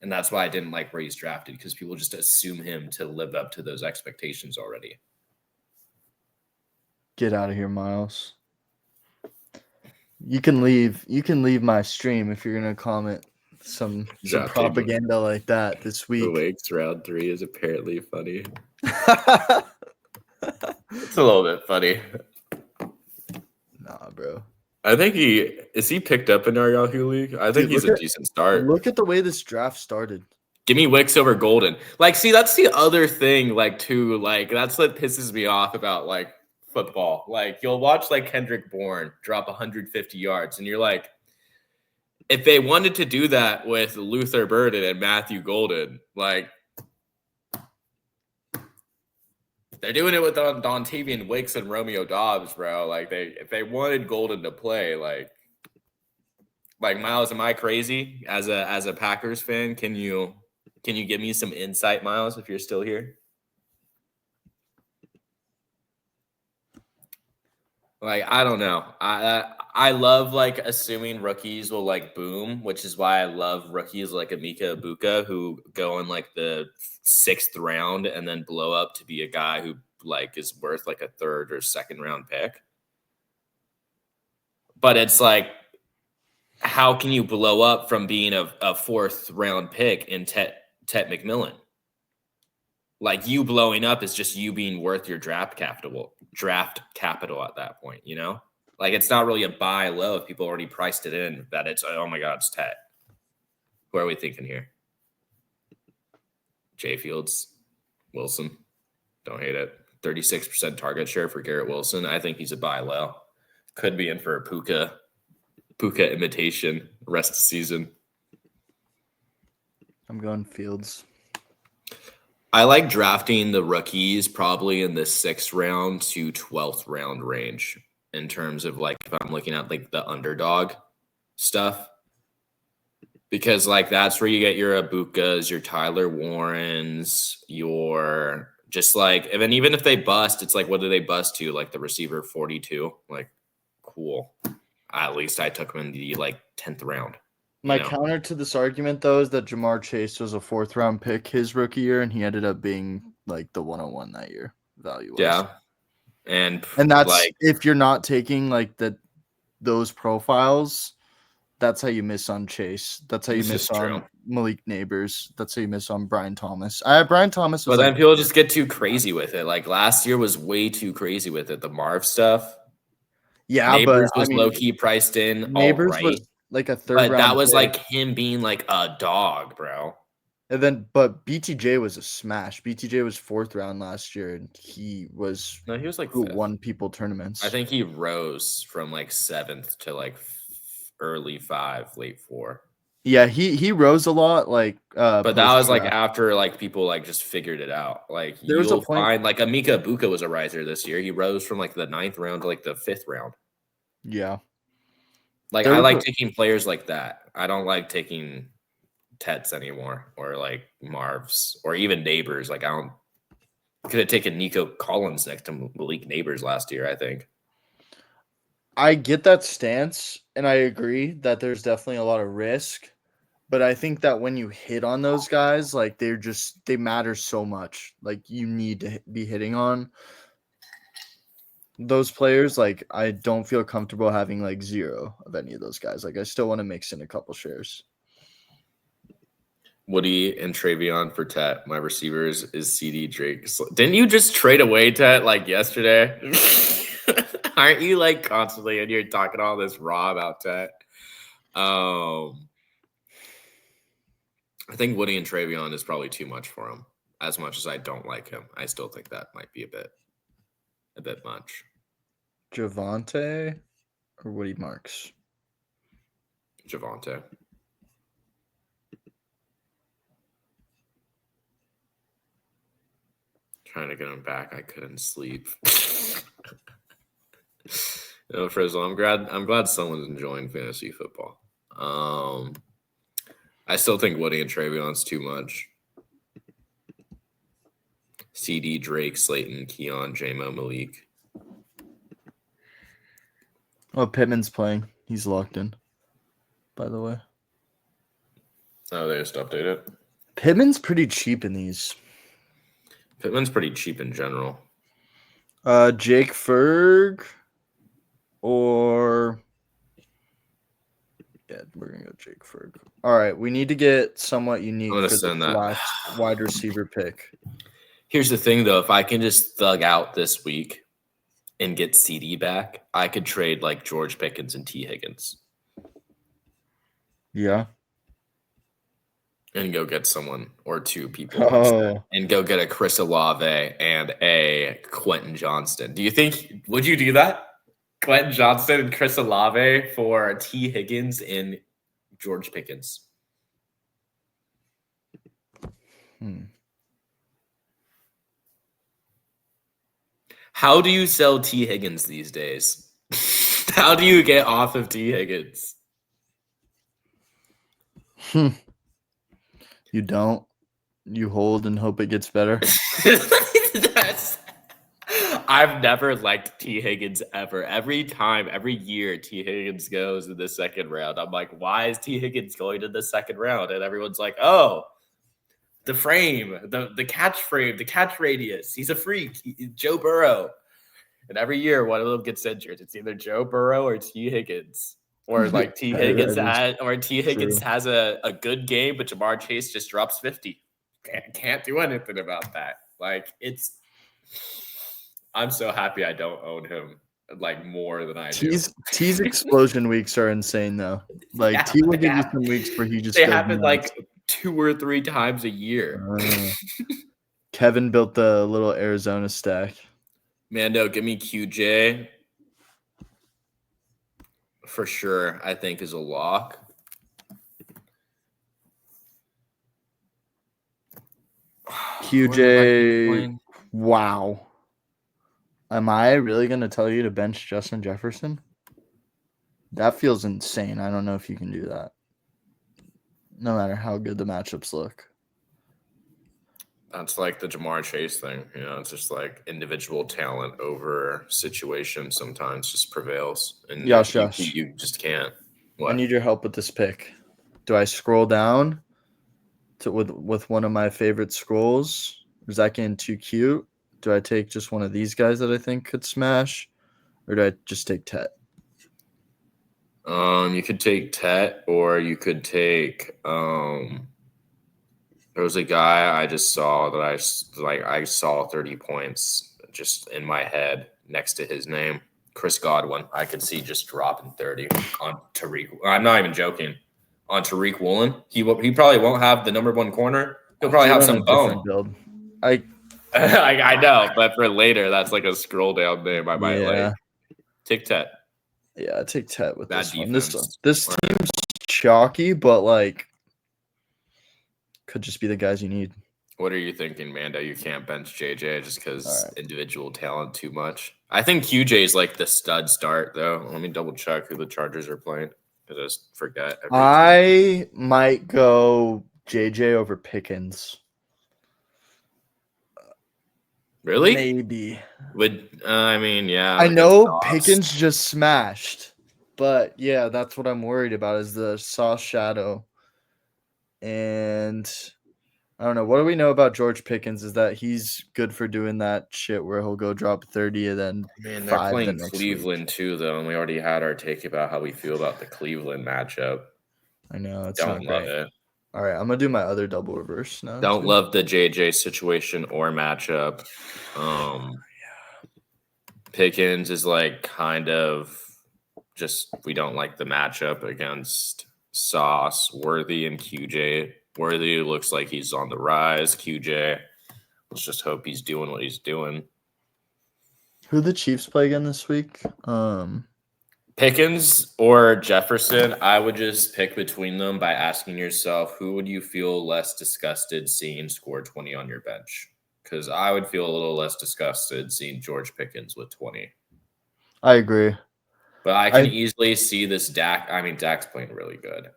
And that's why I didn't like where he's drafted, because people just assume him to live up to those expectations already. Get out of here, Miles. You can leave my stream if you're gonna comment some propaganda like that this week. The Wakes round 3 is apparently funny. It's a little bit funny. Nah, bro. I think he picked up in our Yahoo league. I think he's a decent start. Look at the way this draft started. Give me Wicks over Golden. Like, see, that's the other thing, like, too, like, that's what pisses me off about, like, football. Like, you'll watch, like, Kendrick Bourne drop 150 yards, and you're like, if they wanted to do that with Luther Burden and Matthew Golden, like, they're doing it with Dontavian Wicks and Romeo Dobbs, bro. Like, if they wanted Golden to play, like Miles, am I crazy as a Packers fan? Can you give me some insight, Miles, if you're still here? Like, I don't know. I love, like, assuming rookies will, like, boom, which is why I love rookies like Emeka Egbuka, who go in, like, the 6th round and then blow up to be a guy who, like, is worth, like, a 3rd or 2nd round pick. But it's like, how can you blow up from being a 4th round pick in Tet McMillan? Like, you blowing up is just you being worth your draft capital at that point, you know? Like, it's not really a buy low if people already priced it in that it's, oh my God, it's Tet. Who are we thinking here? Jay Fields, Wilson. Don't hate it. 36% target share for Garrett Wilson. I think he's a buy low. Could be in for a Puka imitation rest of the season. I'm going Fields. I like drafting the rookies probably in the 6th round to 12th round range in terms of, like, if I'm looking at, like, the underdog stuff, because, like, that's where you get your Abukas, your Tyler Warrens, your just like, and then even if they bust, it's like, what do they bust to? Like the receiver 42, like, cool. At least I took him in the, like, 10th round. My counter to this argument, though, is that Jamar Chase was a 4th round pick his rookie year, and he ended up being like the 101 that year value-wise. Yeah, and that's, like, if you're not taking like those profiles, That's how you miss on Chase. That's how you This miss is on true. Malik Neighbors. That's how you miss on Brian Thomas. Brian Thomas was But then like, people just get too crazy with it. Like last year was way too crazy with it. The Marv stuff. yeah, Neighbors but I was mean, low key priced in, all Neighbors right. was like a third But round that was pick. like him being like a dog, bro. And then, but BTJ was a smash. BTJ was 4th round last year, and he was No, he was like who fifth. won people tournaments. I think he rose from like 7th to like early 5, late 4. Yeah, he rose a lot. Like, But that was like post-draft. after like people like just figured it out. Like There was a you'll point- find like Amika Ibuka was a riser this year. He rose from like the 9th round to like the 5th round. Yeah, Like There I was like a- taking players like that. I don't like taking Tets anymore or like Marvs or even Neighbors. Like I don't could have taken Nico Collins next to Malik Neighbors last year, I think. I get that stance, and I agree that there's definitely a lot of risk. But I think that when you hit on those guys, like they matter so much. Like you need to be hitting on those players. Like I don't feel comfortable having like 0 of any of those guys. Like I still want to mix in a couple shares. Woody and Travion for Tet. My receivers is CD Drake. Didn't you just trade away Tet like yesterday? Aren't you like constantly and you're talking all this raw about Tet? I think Woody and Travion is probably too much for him. As much as I don't like him, I still think that might be a bit much. Javante or Woody Marks? Javante. Trying to get him back. I couldn't sleep. No, Frizzle, I'm glad someone's enjoying fantasy football. I still think Woody and Travion's too much. CD, Drake, Slayton, Keon, J-Mo, Malik. Oh, Pittman's playing. He's locked in, by the way. Oh, they just updated it. Pittman's pretty cheap in these. Pittman's pretty cheap in general. Jake Ferg or yeah, we're gonna go Jake Ferg. All right, we need to get somewhat unique I'm gonna for the send that. last wide receiver pick. Here's the thing, though. If I can just thug out this week and get CD back, I could trade like George Pickens and T. Higgins Yeah. and go get someone or two people instead, and go get a Chris Olave and a Quentin Johnston. Would you do that? Quentin Johnston and Chris Olave for T. Higgins and George Pickens. How do you sell T. Higgins these days? How do you get off of T. Higgins? You don't. You hold and hope it gets better. I've never liked T. Higgins ever. Every year T. Higgins goes in the second round, I'm like, why is T. Higgins going to the second round? And everyone's like, oh, the frame, the catch frame, the catch radius. He's a freak. Joe Burrow. And every year one of them gets injured. It's either Joe Burrow or T. Higgins. Or like T. Higgins has a good game, but Jamar Chase just drops 50. Can't do anything about that. Like I'm so happy I don't own him like more than I do. T's explosion weeks are insane though. Like Yeah, T will give you some weeks where he just they goes happen nuts. like 2 or 3 times a year. Kevin built the little Arizona stack. Mando, give me QJ for sure. I think is a lock. QJ, wow. Am I really going to tell you to bench Justin Jefferson? That feels insane. I don't know if you can do that. No matter how good the matchups look. That's like the Jamar Chase thing. You know, it's just like individual talent over situation sometimes just prevails. And Josh. You just can't. What? I need your help with this pick. Do I scroll down to with one of my favorite scrolls? Is that getting too cute? Do I take just one of these guys that I think could smash? Or do I just take Tet? You could take Tet, or you could take there was a guy I just saw that I saw 30 points just in my head next to his name. Chris Godwin. I could see just dropping 30 on Tariq. I'm not even joking. On Tariq Woolen. He probably won't have the number one corner. He'll probably have some bone. Build. I know, but for later, that's like a scroll down name I might like. Take Tet. Yeah, I take Tet with Bad this one. defense. This team's chalky, but like could just be the guys you need. What are you thinking, Mando? You can't bench JJ just because individual talent too much. I think QJ is like the stud start, though. Let me double check who the Chargers are playing. I just forget. I might go JJ over Pickens. Really? Maybe. I mean, yeah. I know Pickens just smashed, but yeah, that's what I'm worried about is the Sauce shadow. And I don't know. What do we know about George Pickens is that he's good for doing that shit where he'll go drop 30 and then they're playing Cleveland too, though, and we already had our take about how we feel about the Cleveland matchup. I know. It's Don't love it. All right, I'm going to do my other double reverse now. Don't love the JJ situation or matchup. Pickens is like kind of just we don't like the matchup against Sauce, Worthy, and QJ. Worthy looks like he's on the rise. QJ, let's just hope he's doing what he's doing. Who the Chiefs play again this week? Pickens or Jefferson. I would just pick between them by asking yourself, who would you feel less disgusted seeing score 20 on your bench? Because I would feel a little less disgusted seeing George Pickens with 20. I agree. But I can easily see this Dak. I mean, Dak's playing really good.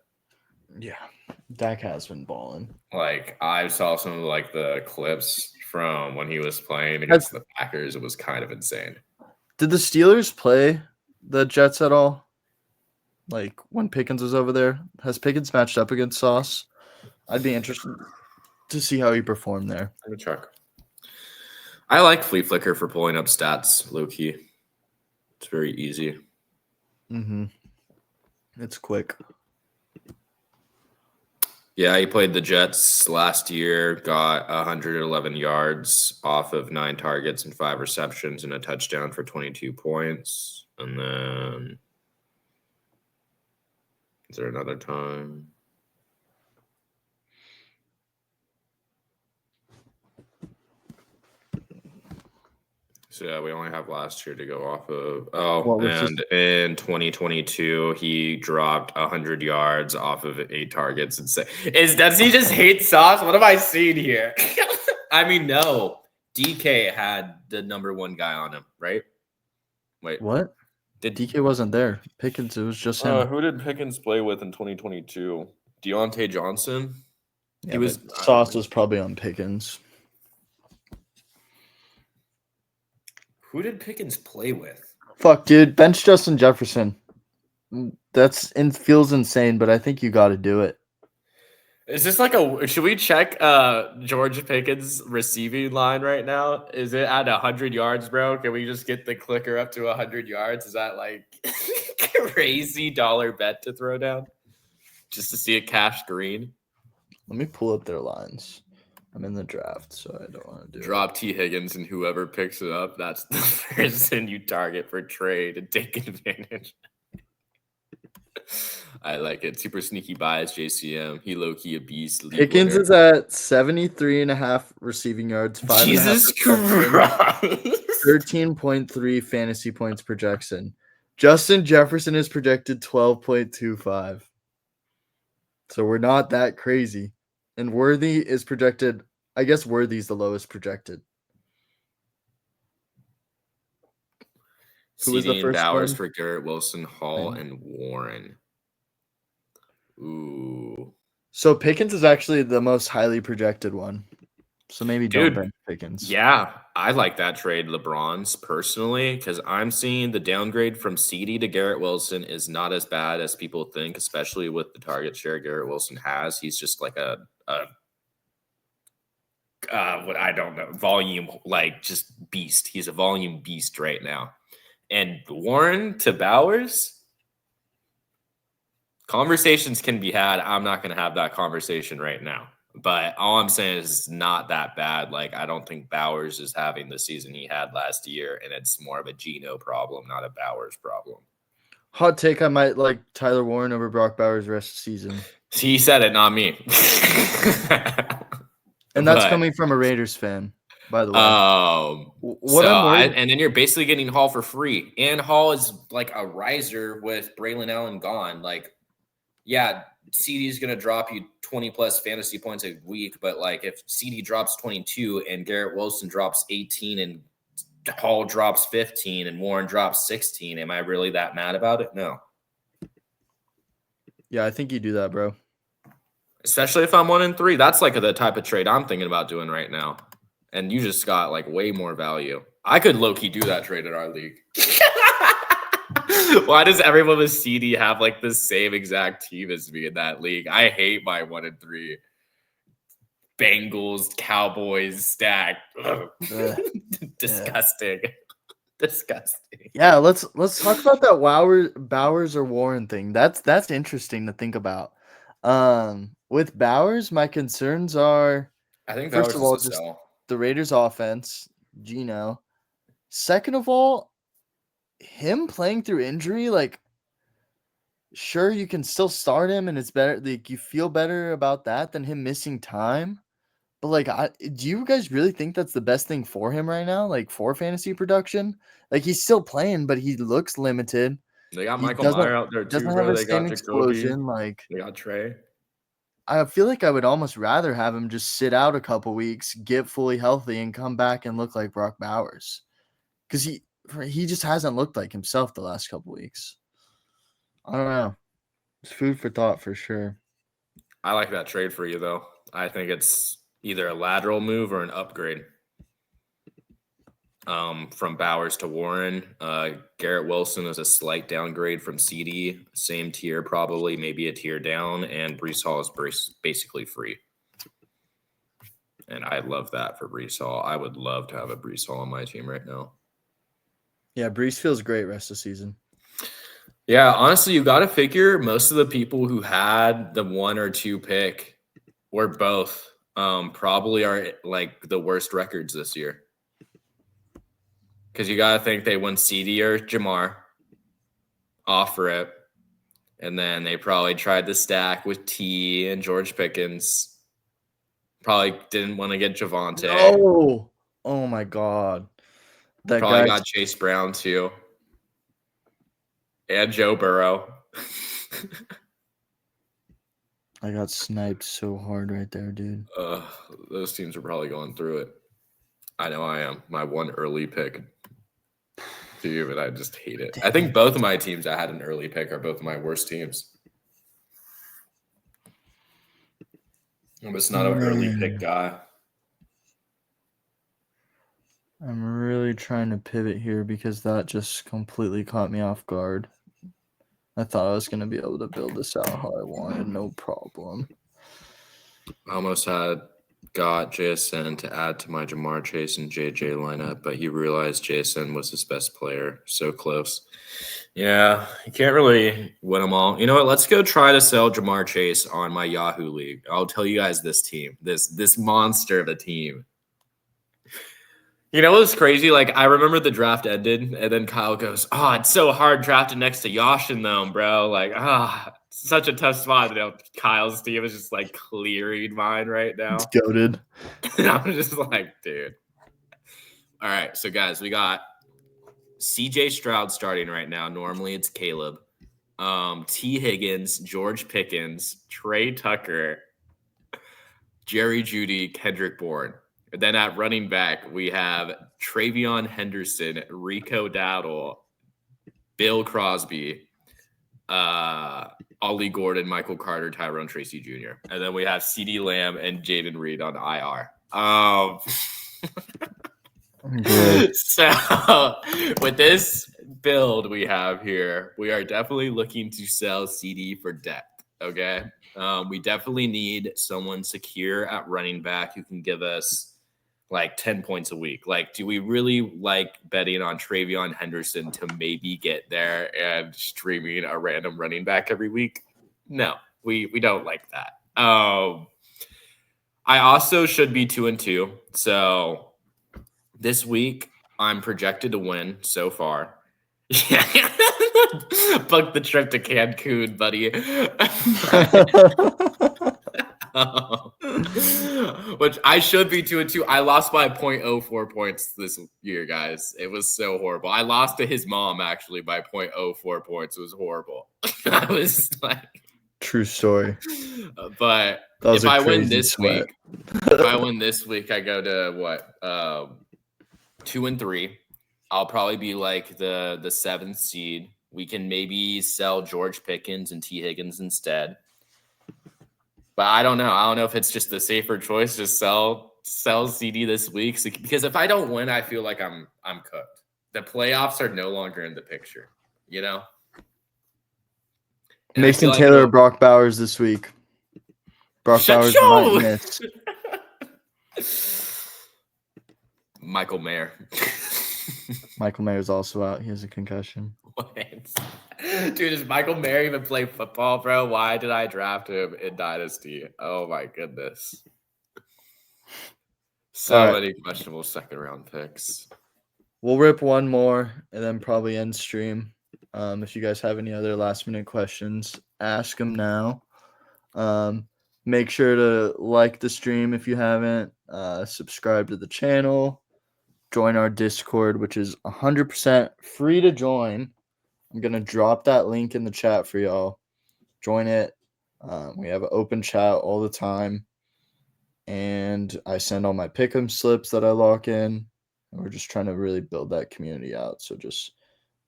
Yeah, Dak has been balling. Like, I saw some of like the clips from when he was playing against the Packers. It was kind of insane. Did the Steelers play the Jets at all? Like, when Pickens was over there? Has Pickens matched up against Sauce? I'd be interested to see how he performed there. Let me check. I like Flea Flicker for pulling up stats, low-key. It's very easy. Mm-hmm. It's quick. Yeah, he played the Jets last year, got 111 yards off of 9 targets and 5 receptions and a touchdown for 22 points. And then, is there another time? So, yeah, we only have last year to go off of. In 2022, he dropped 100 yards off of 8 targets. And does he just hate Sauce? What have I seen here? I mean, no. DK had the number 1 guy on him, right? Wait. What? DK wasn't there. Pickens, it was just him. Who did Pickens play with in 2022? Deontay Johnson? Yeah, Sauce was probably on Pickens. Who did Pickens play with? Fuck, dude. Bench Justin Jefferson. Feels insane, but I think you got to do it. Is this like should we check George Pickens' receiving line right now? Is it at 100 yards, bro? Can we just get the clicker up to 100 yards? Is that like crazy dollar bet to throw down? Just to see it cash green? Let me pull up their lines. I'm in the draft, so I don't want to do Drop T. Higgins, and whoever picks it up, that's the person you target for trade and take advantage. I like it. Super sneaky bias, JCM. He low-key a beast. Pickens is at 73.5 receiving yards. 5.5 Jesus Christ. 13.3 fantasy points projection. Justin Jefferson is projected 12.25. So we're not that crazy. And Worthy is projected, I guess Worthy's the lowest projected. Who was the first Bowers one? For Garrett Wilson, Hall, and Warren. Ooh. So Pickens is actually the most highly projected one. So maybe don't bench Pickens. Yeah, I like that trade, LeBron's personally, because I'm seeing the downgrade from CD to Garrett Wilson is not as bad as people think, especially with the target share Garrett Wilson has. He's just like what I don't know, volume, like just beast. He's a volume beast right now. And Warren to Bowers, Conversations can be had. I'm not going to have that conversation right now. But all I'm saying is it's not that bad. Like, I don't think Bowers is having the season he had last year, and it's more of a Geno problem, not a Bowers problem. Hot take, I might like Tyler Warren over Brock Bowers the rest of the season. He said it, not me. And that's coming from a Raiders fan, by the way. And then you're basically getting Hall for free. And Hall is like a riser with Braylon Allen gone. Like, yeah, CD is going to drop you 20 plus fantasy points a week. But like if CD drops 22 and Garrett Wilson drops 18 and Hall drops 15 and Warren drops 16, am I really that mad about it? No. Yeah, I think you do that, bro. Especially if I'm 1-3. That's like the type of trade I'm thinking about doing right now. And you just got like way more value. I could low-key do that trade in our league. Why does everyone with CD have like the same exact team as me in that league? I hate my 1-3. Bengals, Cowboys stacked. Disgusting. Disgusting. Yeah, let's talk about that Bowers or Warren thing. That's interesting to think about. With Bowers, my concerns are, I think first of all, just the Raiders offense, Geno. Second of all, him playing through injury, like, sure, you can still start him and it's better, like, you feel better about that than him missing time. But like, do you guys really think that's the best thing for him right now? Like, for fantasy production? Like, he's still playing, but he looks limited. They got Michael Meyer out there too, doesn't bro. have They the got same explosion. Like, they got Trey. I feel like I would almost rather have him just sit out a couple weeks, get fully healthy, and come back and look like Brock Bowers. Because he just hasn't looked like himself the last couple weeks. I don't know. It's food for thought for sure. I like that trade for you, though. I think it's either a lateral move or an upgrade. From Bowers to Warren. Garrett Wilson is a slight downgrade from CD. Same tier, probably, maybe a tier down. And Breece Hall is basically free. And I love that for Breece Hall. I would love to have a Breece Hall on my team right now. Yeah, Breece feels great rest of the season. Yeah, honestly, you got to figure most of the people who had the 1 or 2 pick or both probably are like the worst records this year. Because you got to think they won CD or Jamar off rip. And then they probably tried to stack with T and George Pickens. Probably didn't want to get Javonte. Oh my God. That probably got Chase Brown too. And Joe Burrow. I got sniped so hard right there, dude. Those teams are probably going through it. I know I am. My one early pick. Dude, but I just hate it. I think both of my teams I had an early pick are both of my worst teams. I'm just not an early pick guy. I'm really trying to pivot here because that just completely caught me off guard. I thought I was going to be able to build this out how I wanted, no problem. I almost got JSN to add to my Jamar Chase and JJ lineup, but he realized JSN was his best player. So close. Yeah, you can't really win them all. You know what? Let's go try to sell Jamar Chase on my Yahoo League. I'll tell you guys this team, this monster of a team. You know what's crazy? Like, I remember the draft ended, and then Kyle goes, "Oh, it's so hard drafting next to Yashin, though, bro. Like, such a tough spot." You know, Kyle's team is just like clearing mine right now. It's goated. And I'm just like, dude. All right, so guys, we got CJ Stroud starting right now. Normally it's Caleb, T. Higgins, George Pickens, Trey Tucker, Jerry Jeudy, Kendrick Bourne. And then at running back, we have Travion Henderson, Rico Dowdle, Bill Crosby, Ollie Gordon, Michael Carter, Tyrone Tracy Jr. And then we have CeeDee Lamb and Jaden Reed on IR. So with this build we have here, we are definitely looking to sell CD for depth. Okay. We definitely need someone secure at running back who can give us like 10 points a week. Like, do we really like betting on Travion Henderson to maybe get there and streaming a random running back every week? No, we don't like that. I also should be 2-2. So this week I'm projected to win so far. Book the trip to Cancun, buddy. Which I should be 2-2. I lost by 0.04 points this year, guys. It was so horrible. I lost to his mom actually by 0.04 points. It was horrible. I was like, True story. But That was if a I win crazy this sweat. week, if I win this week, I go to what? 2-3. I'll probably be like the 7th seed. We can maybe sell George Pickens and T. Higgins instead. But I don't know. I don't know if it's just the safer choice to sell CD this week. So, because if I don't win, I feel like I'm cooked. The playoffs are no longer in the picture, you know? And I Mason feel like Taylor or Brock Bowers this week. Brock Shut Bowers your- might miss. Michael Mayer. Michael Mayer's also out. He has a concussion. What? Dude, does Michael Mayer even play football, bro? Why did I draft him in Dynasty? Oh my goodness. So All right. many questionable second round picks. We'll rip one more and then probably end stream. If you guys have any other last minute questions, ask them now. Make sure to like the stream if you haven't. Subscribe to the channel. Join our Discord, which is 100% free to join. I'm going to drop that link in the chat for y'all. Join it. We have an open chat all the time. And I send all my pick'em slips that I lock in. And we're just trying to really build that community out. So just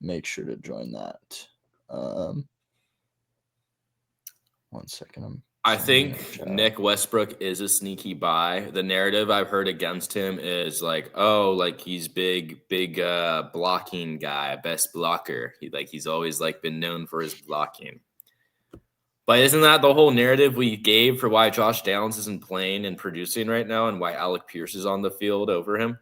make sure to join that. 1 second. I think Nick Westbrook is a sneaky buy. The narrative I've heard against him is like, oh, like he's big blocking guy, best blocker. He's always like been known for his blocking. But isn't that the whole narrative we gave for why Josh Downs isn't playing and producing right now and why Alec Pierce is on the field over him?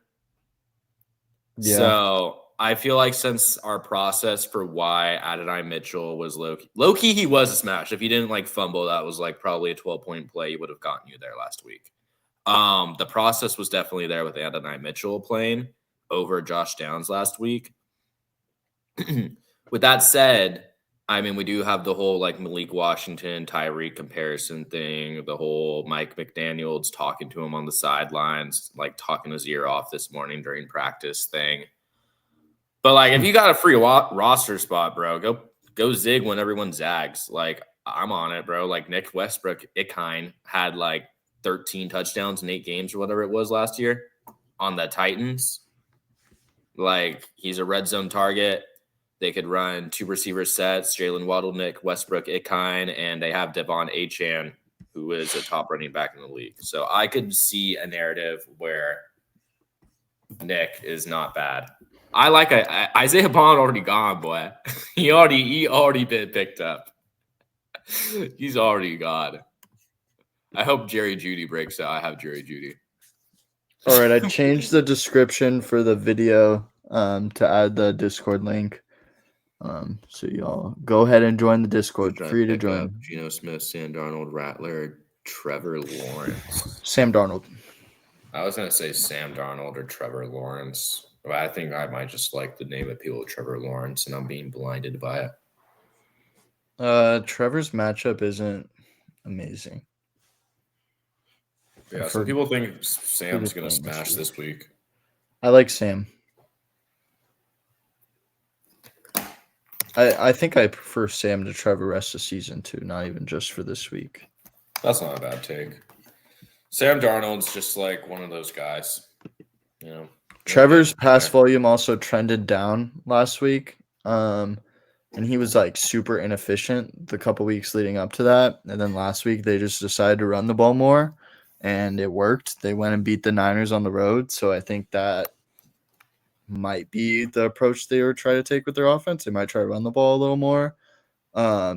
Yeah. So I feel like since our process for why Adonai Mitchell was low-key, he was a smash. If he didn't like fumble, that was like probably a 12-point play. He would have gotten you there last week. The process was definitely there with Adonai Mitchell playing over Josh Downs last week. With that said, I mean, we do have the whole like Malik Washington, Tyreek comparison thing, the whole Mike McDaniels talking to him on the sidelines, like talking his ear off this morning during practice thing. But like, if you got a free roster spot, bro, go zig when everyone zags. Like, I'm on it, bro. Like Nick Westbrook, had like 13 touchdowns in 8 games or whatever it was last year on the Titans. Like, he's a red zone target. They could run 2 receiver sets, Jalen Waddle, Nick Westbrook, and they have Devon Achane, who is a top running back in the league. So I could see a narrative where Nick is not bad. I like Isaiah Bond already gone, boy. he already been picked up. He's already gone. I hope Jerry Jeudy breaks out. I have Jerry Jeudy. All right, I changed the description for the video to add the Discord link. So y'all go ahead and join the Discord. Free to join. Geno Smith, Sam Darnold, Rattler, Trevor Lawrence. Sam Darnold. I was gonna say Sam Darnold or Trevor Lawrence. But I think I might just like the name of people Trevor Lawrence, and I'm being blinded by it. Trevor's matchup isn't amazing. Yeah, some people think Sam's going to smash this week. I like Sam. I think I prefer Sam to Trevor rest of season too, not even just for this week. That's not a bad take. Sam Darnold's just like one of those guys, you know. Trevor's pass volume also trended down last week. And he was like super inefficient the couple weeks leading up to that. And then last week they just decided to run the ball more and it worked. They went and beat the Niners on the road. So I think that might be the approach they were trying to take with their offense. They might try to run the ball a little more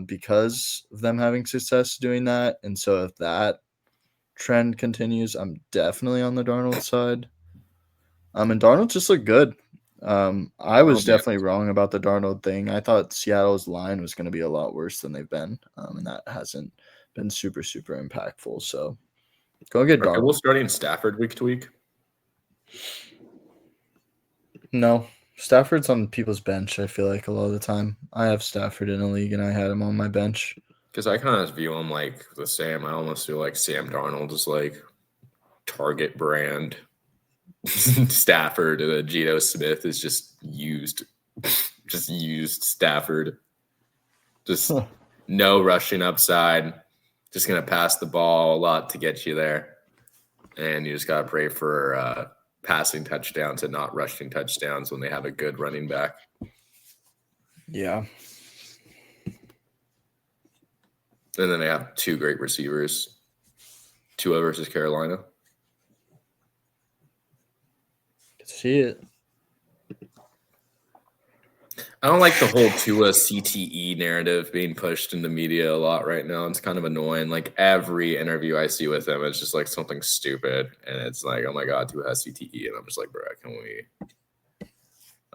because of them having success doing that. And so if that trend continues, I'm definitely on the Darnold side. And Darnold just looked good. I was Oh, man. definitely wrong about the Darnold thing. I thought Seattle's line was going to be a lot worse than they've been, and that hasn't been super impactful. So go get Are people Darnold. starting Stafford week to week? No, Stafford's on people's bench. I feel like a lot of the time. I have Stafford in a league, and I had him on my bench. Because I kind of view him like the same. I almost feel like Sam Darnold is like Target brand. Stafford and Geno Smith is just used Stafford. Just no rushing upside. Just gonna pass the ball a lot to get you there, and you just gotta pray for passing touchdowns and not rushing touchdowns when they have a good running back. Yeah. And then they have two great receivers. Tua versus Carolina. Can see it. I don't like the whole Tua CTE narrative being pushed in the media a lot right now. It's kind of annoying. Like every interview I see with him, it's just like something stupid. And it's like, oh my God, Tua has CTE. And I'm just like, bro, can we?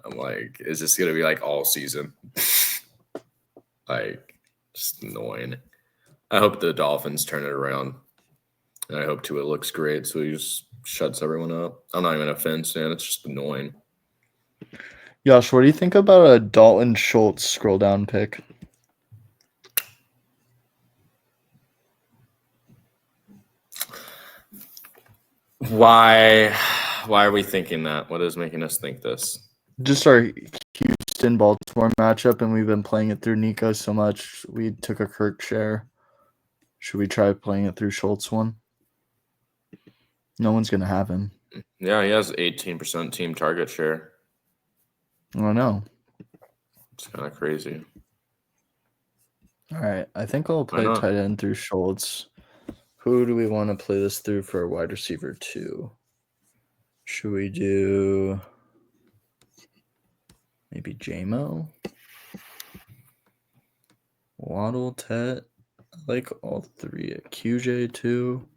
I'm like, is this going to be like all season? Like, just annoying. I hope the Dolphins turn it around. And I hope Tua looks great. So he just shuts everyone up. I'm not even a Fins fan. It's just annoying. Josh, what do you think about a Dalton Schultz scroll down pick? Why are we thinking that? What is making us think this? Just our Houston Baltimore matchup, and we've been playing it through Nico so much. We took a Kirk share. Should we try playing it through Schultz one? No one's gonna have him. Yeah, he has 18% team target share. I don't know. It's kind of crazy. All right, I think I'll play Why not? tight end through Schultz. Who do we want to play this through for a wide receiver 2? Should we do maybe JMO? Waddle, Tet. I like all three. QJ too.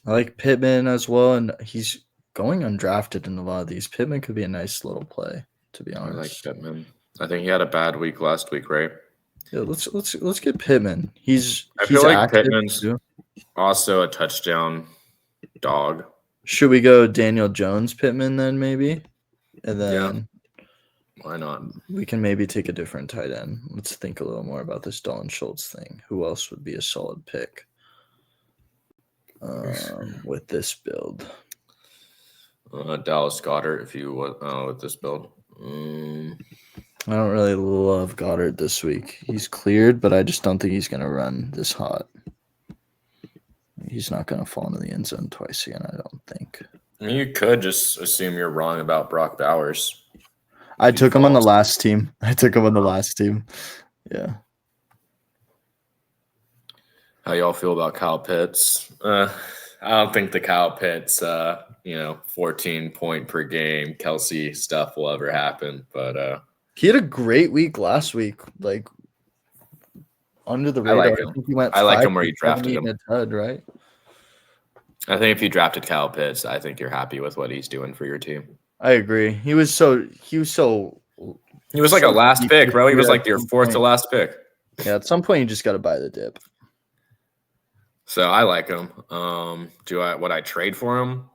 I like Pittman as well, and he's going undrafted in a lot of these. Pittman could be a nice little play, to be I like honest. Pittman. I think he had a bad week last week, right? Yeah, let's get Pittman. He's feel like active Pittman's too. Also a touchdown dog. Should we go Daniel Jones Pittman then maybe? And then Why not? we can maybe take a different tight end. Let's think a little more about this Dalton Schultz thing. Who else would be a solid pick with this build? Dallas Goedert, if you want, with this build. I don't really love Goddard this week. He's cleared, but I just don't think he's going to run this hot. He's not going to fall into the end zone twice again, I don't think. I mean, you could just assume you're wrong about Brock Bowers. I took him on the last team. Yeah. How y'all feel about Kyle Pitts? I don't think the Kyle Pitts, 14 point per game Kelsey stuff will ever happen. But he had a great week last week, like under the radar. I like him. think he went I like him where you drafted him. In a tud, right? I think if you drafted Kyle Pitts, I think you're happy with what he's doing for your team. I agree. He was like a last pick, bro. He was like your fourth to last pick. Yeah, at some point you just got to buy the dip. So I like him. Would I trade for him?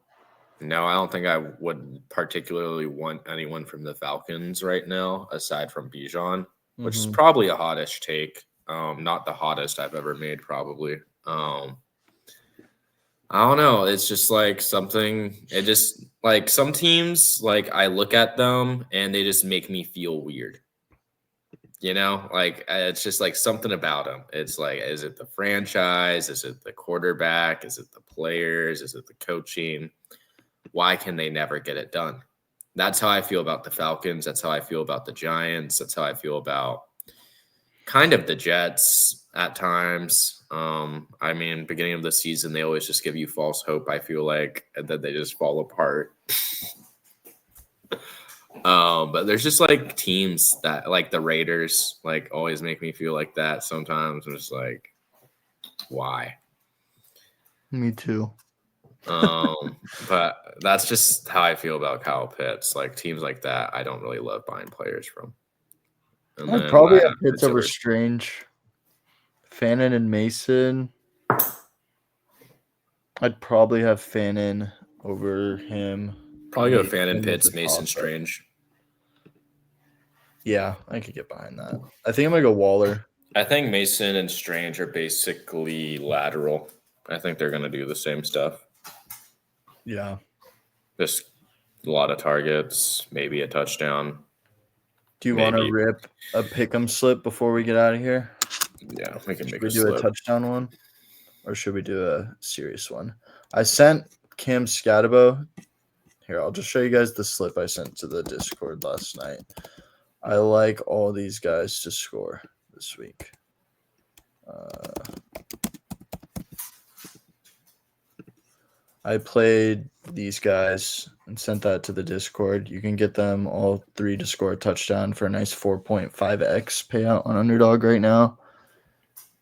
No, I don't think I would particularly want anyone from the Falcons right now, aside from Bijan, which is probably a hottish take. Not the hottest I've ever made, probably. I don't know. It's just like something. It just like some teams, like I look at them and they just make me feel weird. Like it's just like something about them. It's like, is it the franchise? Is it the quarterback? Is it the players? Is it the coaching? Why can they never get it done? That's how I feel about the Falcons. That's how I feel about the Giants. That's how I feel about kind of the Jets at times. Beginning of the season, they always just give you false hope, I feel like, and then they just fall apart. But there's just like teams that like the Raiders like always make me feel like that sometimes. I'm just like, why? Me too. But that's just how I feel about Kyle Pitts. Like teams like that, I don't really love buying players from. And I'd then probably last, have Pitts over Strange. Fannin and Mason. I'd probably have Fannin over him. probably go Mason Fannin, is Pitts, a Mason, toss-up. Strange. Yeah, I could get behind that. I think I'm gonna go Waller. I think Mason and Strange are basically lateral. I think they're going to do the same stuff. Yeah. Just a lot of targets, maybe a touchdown. Do you want to Maybe. rip a pick'em slip before we get out of here? Yeah, we can Should make we a do slip. a touchdown one, or should we do a serious one? I sent Cam Scatabo. Here, I'll just show you guys the slip I sent to the Discord last night. I like all these guys to score this week. I played these guys and sent that to the Discord. You can get them all three to score a touchdown for a nice 4.5x payout on Underdog right now.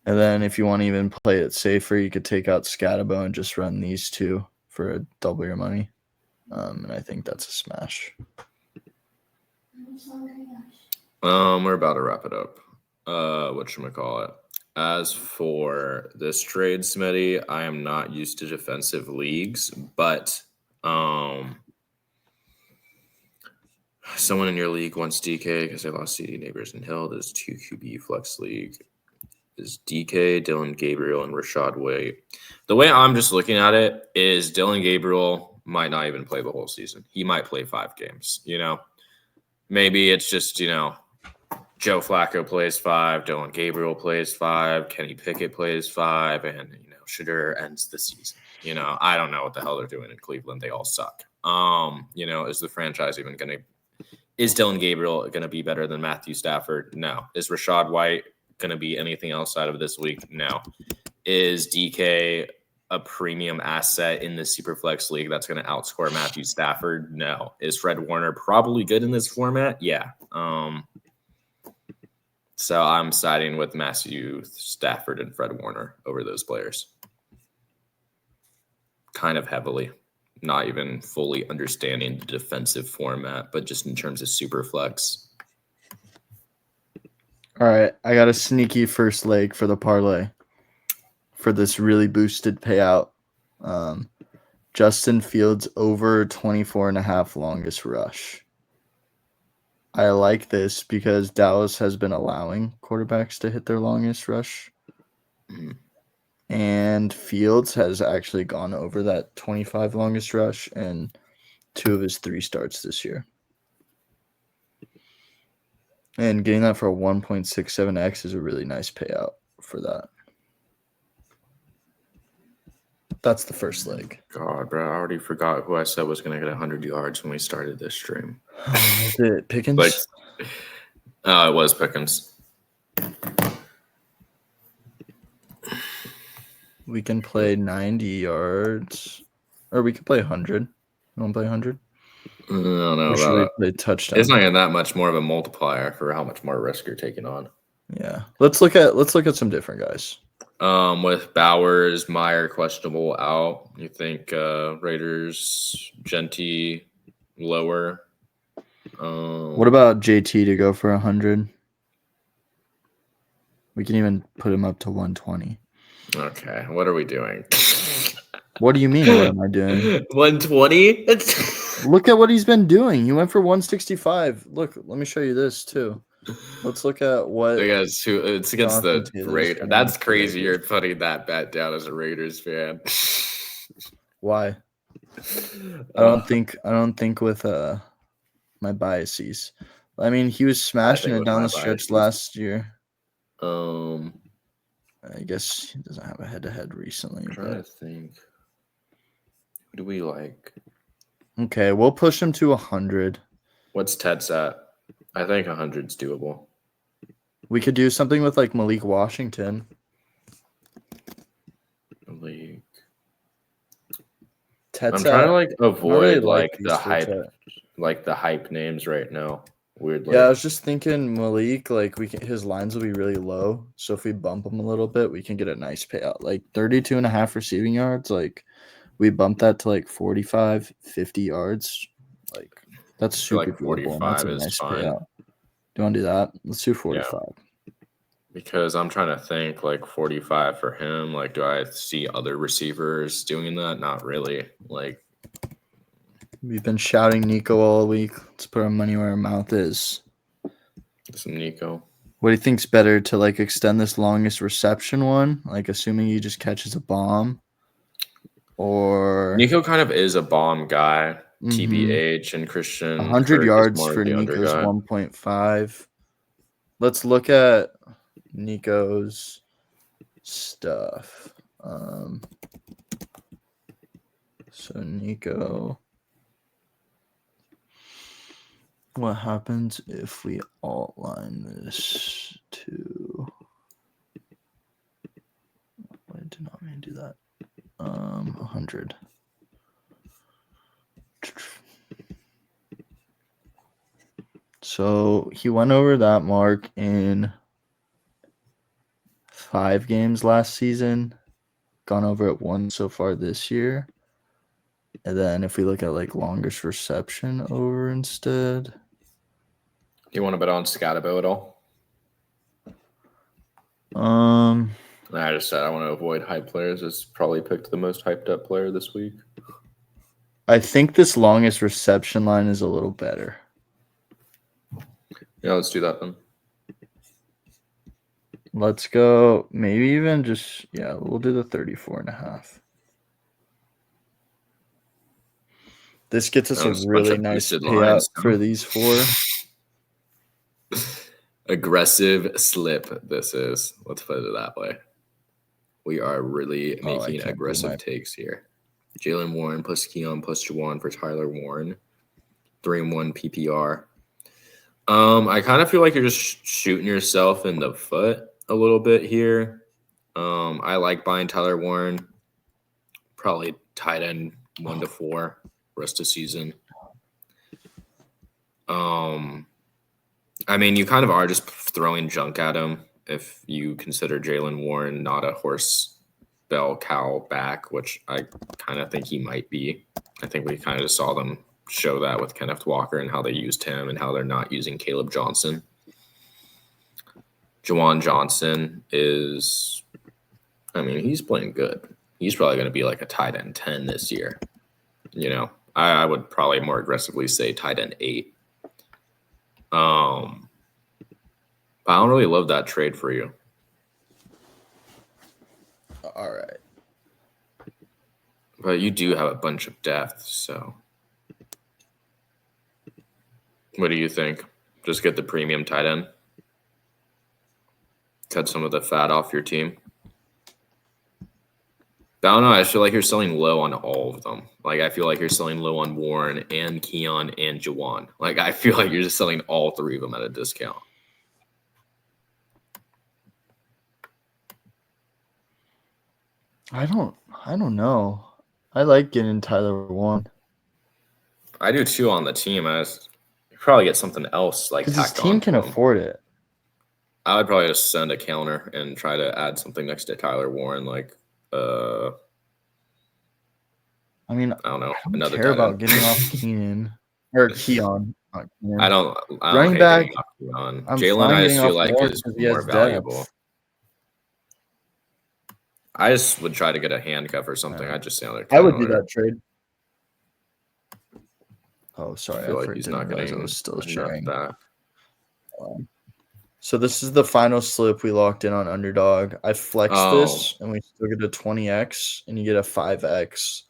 And then if you want to even play it safer, you could take out Scatabo and just run these two for a double your money. And I think that's a smash. We're about to wrap it up. Whatchamacallit? As for this trade, Smitty, I am not used to defensive leagues, but someone in your league wants DK because they lost CD Neighbors and Hill. There's 2 QB flex league. Is DK, Dylan Gabriel, and Rashad White. The way I'm just looking at it is Dylan Gabriel might not even play the whole season. He might play 5 games, Maybe it's just, Joe Flacco plays 5, Dylan Gabriel plays 5, Kenny Pickett plays 5, and, Shedeur ends the season. I don't know what the hell they're doing in Cleveland. They all suck. Is the franchise even going to – is Dylan Gabriel going to be better than Matthew Stafford? No. Is Rashad White going to be anything outside of this week? No. Is DK a premium asset in the Superflex league that's going to outscore Matthew Stafford? No. Is Fred Warner probably good in this format? Yeah. So I'm siding with Matthew Stafford and Fred Warner over those players. Kind of heavily. Not even fully understanding the defensive format, but just in terms of Superflex. All right, I got a sneaky first leg for the parlay for this really boosted payout. Justin Fields over 24.5 longest rush. I like this because Dallas has been allowing quarterbacks to hit their longest rush. Mm-hmm. And Fields has actually gone over that 25 longest rush in 2 of his 3 starts this year. And getting that for a 1.67x is a really nice payout for that. That's the first leg. God, bro, I already forgot who I said was going to get 100 yards when we started this stream. Was it Pickens? It was Pickens. We can play 90 yards. Or we could play 100. You want to play 100? I don't know Or should about we that. play touchdown? It's not even that much more of a multiplier for how much more risk you're taking on. Yeah. Let's look at some different guys. With Bowers, Meyer questionable out. You think Raiders, Genty lower? What about JT to go for 100? We can even put him up to 120. Okay, what are we doing? What do you mean? What am I doing? 120? Look at what he's been doing. He went for 165. Look, let me show you this too. Let's look at what. It's against Jonathan the Taylor's Raiders. gonna That's be for crazy. Raiders. You're putting that bet down as a Raiders fan. Why? I don't think with my biases. I mean, he was smashing it with down my the stretch biases. last year. I I guess he doesn't have a head-to-head recently. I'm trying to But... think. Who do we like? Okay, we'll push him to 100. What's Ted's at? I think 100's doable. We could do something with like Malik Washington. Like, Ted's I'm trying to I avoid really like these the for hype, Ted. like the hype names right now. Weirdly. Yeah, I was just thinking Malik, like his lines will be really low. So if we bump him a little bit, we can get a nice payout. Like 32.5 receiving yards. Like we bump that to like 45, 50 yards. Like that's I feel super like doable. And that's 45 a is nice fine. payout. Do you want to do that? Let's do 45. Because I'm trying to think like 45 for him. Like, do I see other receivers doing that? Not really. Like, We've been shouting Nico all week. Let's put our money where our mouth is. some Nico. What do you think's better to like extend this longest reception one? Like assuming he just catches a bomb, or Nico kind of is a bomb guy. Mhm. TBH and Christian 100 Kirk is yards more for of the under Nico's guy. 1.5. Let's look at Nico's stuff. So Nico, what happens if we outline this to? I did not mean to do that. 100. So he went over that mark in 5 games last season, gone over it 1 so far this year. And then if we look at like longest reception over instead, You want to bet on Scatabo at all? I just said I want to avoid hype players. It's probably picked the most hyped up player this week. I think this longest reception line is a little better. Yeah, let's do that then. Let's go maybe even just, we'll do the 34.5. This gets us That was a a bunch really of nice boosted payout lines, for huh? these 4. Aggressive slip, this is. Let's put it that way. We are really Oh, I making can't do aggressive my- takes here. Jalen Warren plus Keon plus Juwan for Tyler Warren. 3-1 PPR. I kind of feel like you're just shooting yourself in the foot a little bit here. I like buying Tyler Warren. Probably tight end 1 to 4 rest of season. I mean, you kind of are just throwing junk at him if you consider Jalen Warren not a horse bell cow back, which I kind of think he might be. I think we kind of saw them show that with Kenneth Walker and how they used him and how they're not using Caleb Johnson. Juwan Johnson is, I mean, he's playing good. He's probably going to be like a tight end 10 this year. You know, I would probably more aggressively say tight end 8. But I don't really love that trade for you. All right. But you do have a bunch of depth, so what do you think? Just get the premium tight end? Cut some of the fat off your team? I don't know. I feel like you're selling low on all of them. Like, I feel like you're selling low on Warren and Keon and Juwan. Like, I feel like you're just selling all 3 of them at a discount. I don't know. I like getting Tyler Warren. I do too on the team. I just probably get something else like Because his tacked team on can to him. afford it. I would probably just send a counter and try to add something next to Tyler Warren, like I mean, I don't know, I don't another care tight about end. getting off Keenan or Keon. Not Keenan. I don't Running hate back, getting off Keon. I'm Jalen, fine I getting just feel off like Warren is because he has more valuable. depth. I just would try to get a handcuff or something. Yeah. I'd just say on a I would do counter. that trade. Oh, sorry. I feel I like he's didn't not realize getting I was still enough sharing. back. So this is the final slip we locked in on Underdog. I flexed this, and we still get a 20x, and you get a 5x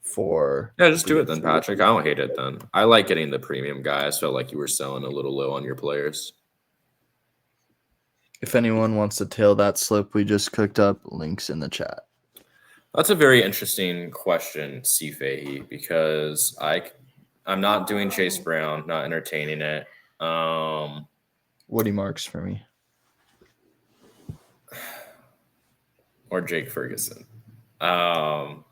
for. Yeah, just do the it then, three. Patrick. I don't hate it then. I like getting the premium guys. Felt like you were selling a little low on your players. If anyone wants to tail that slip we just cooked up, links in the chat. That's a very interesting question, C. Fahey, because I'm not doing Chase Brown, not entertaining it. Woody Marks for me. Or Jake Ferguson. Oh,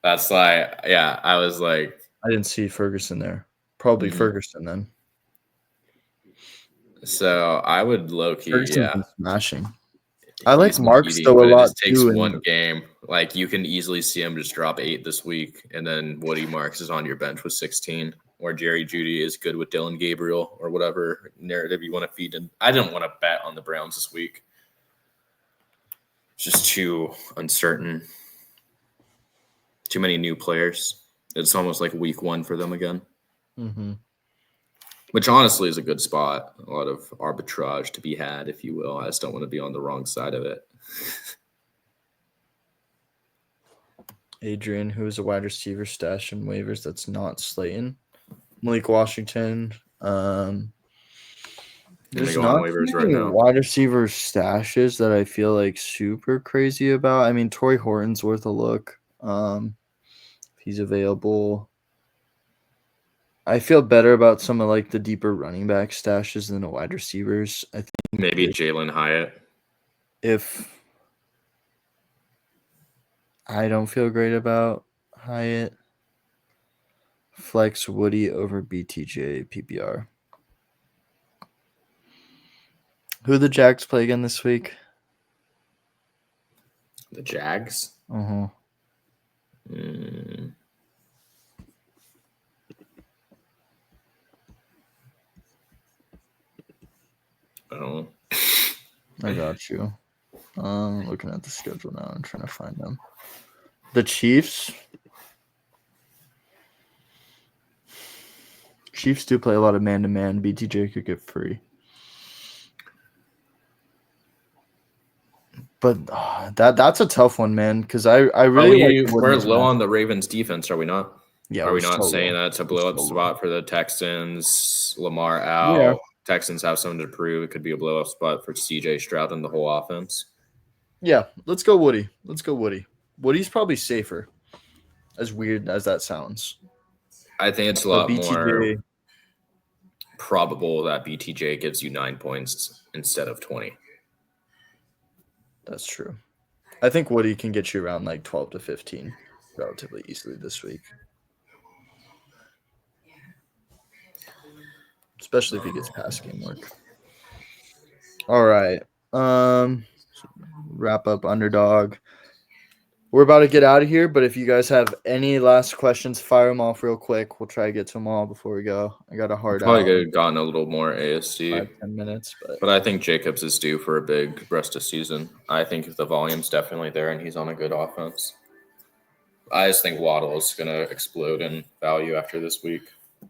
That's like, yeah, I was like, I didn't see Ferguson there. Probably Mhm. Ferguson then. so I would low key, Ferguson's yeah. been smashing. I like He's been Marks eating, though a but it lot just takes too. one game. Like you can easily see him just drop 8 this week, and then Woody Marks is on your bench with 16, or Jerry Jeudy is good with Dylan Gabriel, or whatever narrative you want to feed in. I didn't want to bet on the Browns this week. It's just too uncertain. Too many new players. It's almost like week 1 for them again. Mm-hmm. Which honestly is a good spot. A lot of arbitrage to be had, if you will. I just don't want to be on the wrong side of it. Adrian, who is a wide receiver stash in waivers that's not Slayton. Malik Washington. There's go not on waivers many right now. wide receiver stashes that I feel like super crazy about. I mean, Torrey Horton's worth a look. If he's available. I feel better about some of like the deeper running back stashes than the wide receivers. I think Maybe Jalen Hyatt. if I don't feel great about Hyatt, flex Woody over BTJ PPR. Who the Jags play again this week? The Jags. Uh-huh. Oh. I got you. Looking at the schedule now and trying to find them. The Chiefs. Chiefs do play a lot of man-to-man. BTJ could get free. But that's a tough one, man, because I really like we're Woody's low match. on the Ravens defense, are we not? Yeah, Are we we're not so saying low. that's a We're blow up so spot for the Texans? Lamar out. Yeah. Texans have something to prove. It could be a blow up spot for CJ Stroud and the whole offense. Yeah, let's go Woody. Woody's probably safer, as weird as that sounds. I think it's a But lot more probable that BTJ gives you 9 points instead of 20. That's true. I think Woody can get you around like 12 to 15 relatively easily this week. Especially if he gets pass game work. All right. Wrap up underdog. We're about to get out of here, but if you guys have any last questions, fire them off real quick. We'll try to get to them all before we go. I got a hard Probably out. could have gotten a little more ASC. 5-10 minutes, but I think Jacobs is due for a big rest of season. I think the volume's definitely there, and he's on a good offense. I just think Waddle is going to explode in value after this week.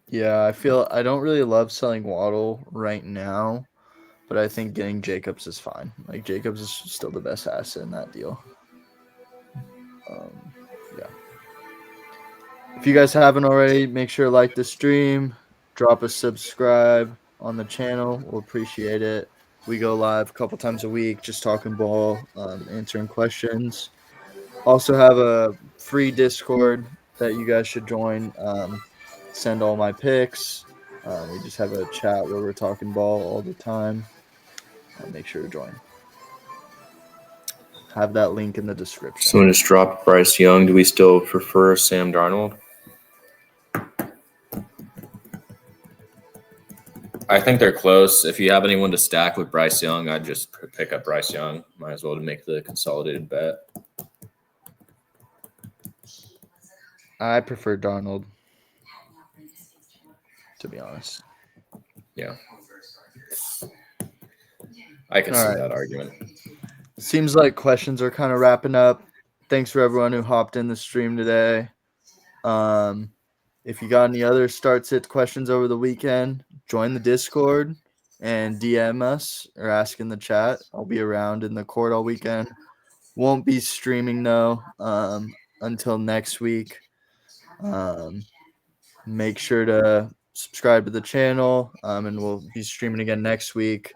Yeah, I don't really love selling Waddle right now, but I think getting Jacobs is fine. Like Jacobs is still the best asset in that deal. Yeah. If you guys haven't already, make sure to like the stream, drop a subscribe on the channel. We'll appreciate it. We go live a couple times a week, just talking ball, answering questions. Also have a free Discord that you guys should join. Send all my picks. We just have a chat where we're talking ball all the time. Make sure to join. Have that link in the description. Someone just dropped Bryce Young. Do we still prefer Sam Darnold? I think they're close. If you have anyone to stack with Bryce Young, I'd just pick up Bryce Young. Might as well to make the consolidated bet. I prefer Darnold, to be honest. Yeah. I can see that argument. Seems like questions are kind of wrapping up. Thanks for everyone who hopped in the stream today. If you got any other start sit questions over the weekend, join the Discord and DM us or ask in the chat. I'll be around in the court all weekend. Won't be streaming though until next week. Make sure to subscribe to the channel, and we'll be streaming again next week.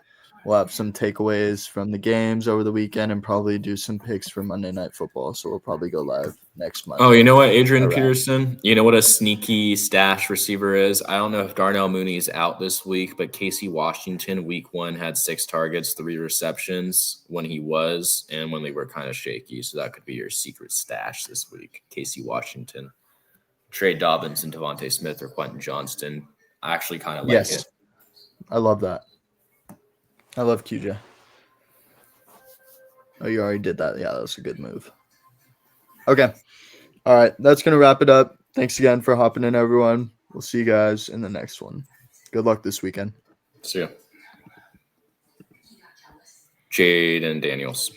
We'll have some takeaways from the games over the weekend and probably do some picks for Monday Night Football. So we'll probably go live next month. Oh, you know what, Adrian Peterson? You know what a sneaky stash receiver is? I don't know if Darnell Mooney's out this week, but Casey Washington, week 1, had 6 targets, 3 receptions when he was and when they were kind of shaky. So that could be your secret stash this week. Casey Washington. Trey Dobbins and Devontae Smith or Quentin Johnston. I actually kind of like it. I love that. I love QJ. Oh, you already did that. Yeah, that was a good move. Okay. All right. That's going to wrap it up. Thanks again for hopping in, everyone. We'll see you guys in the next one. Good luck this weekend. See ya. Jade and Daniels.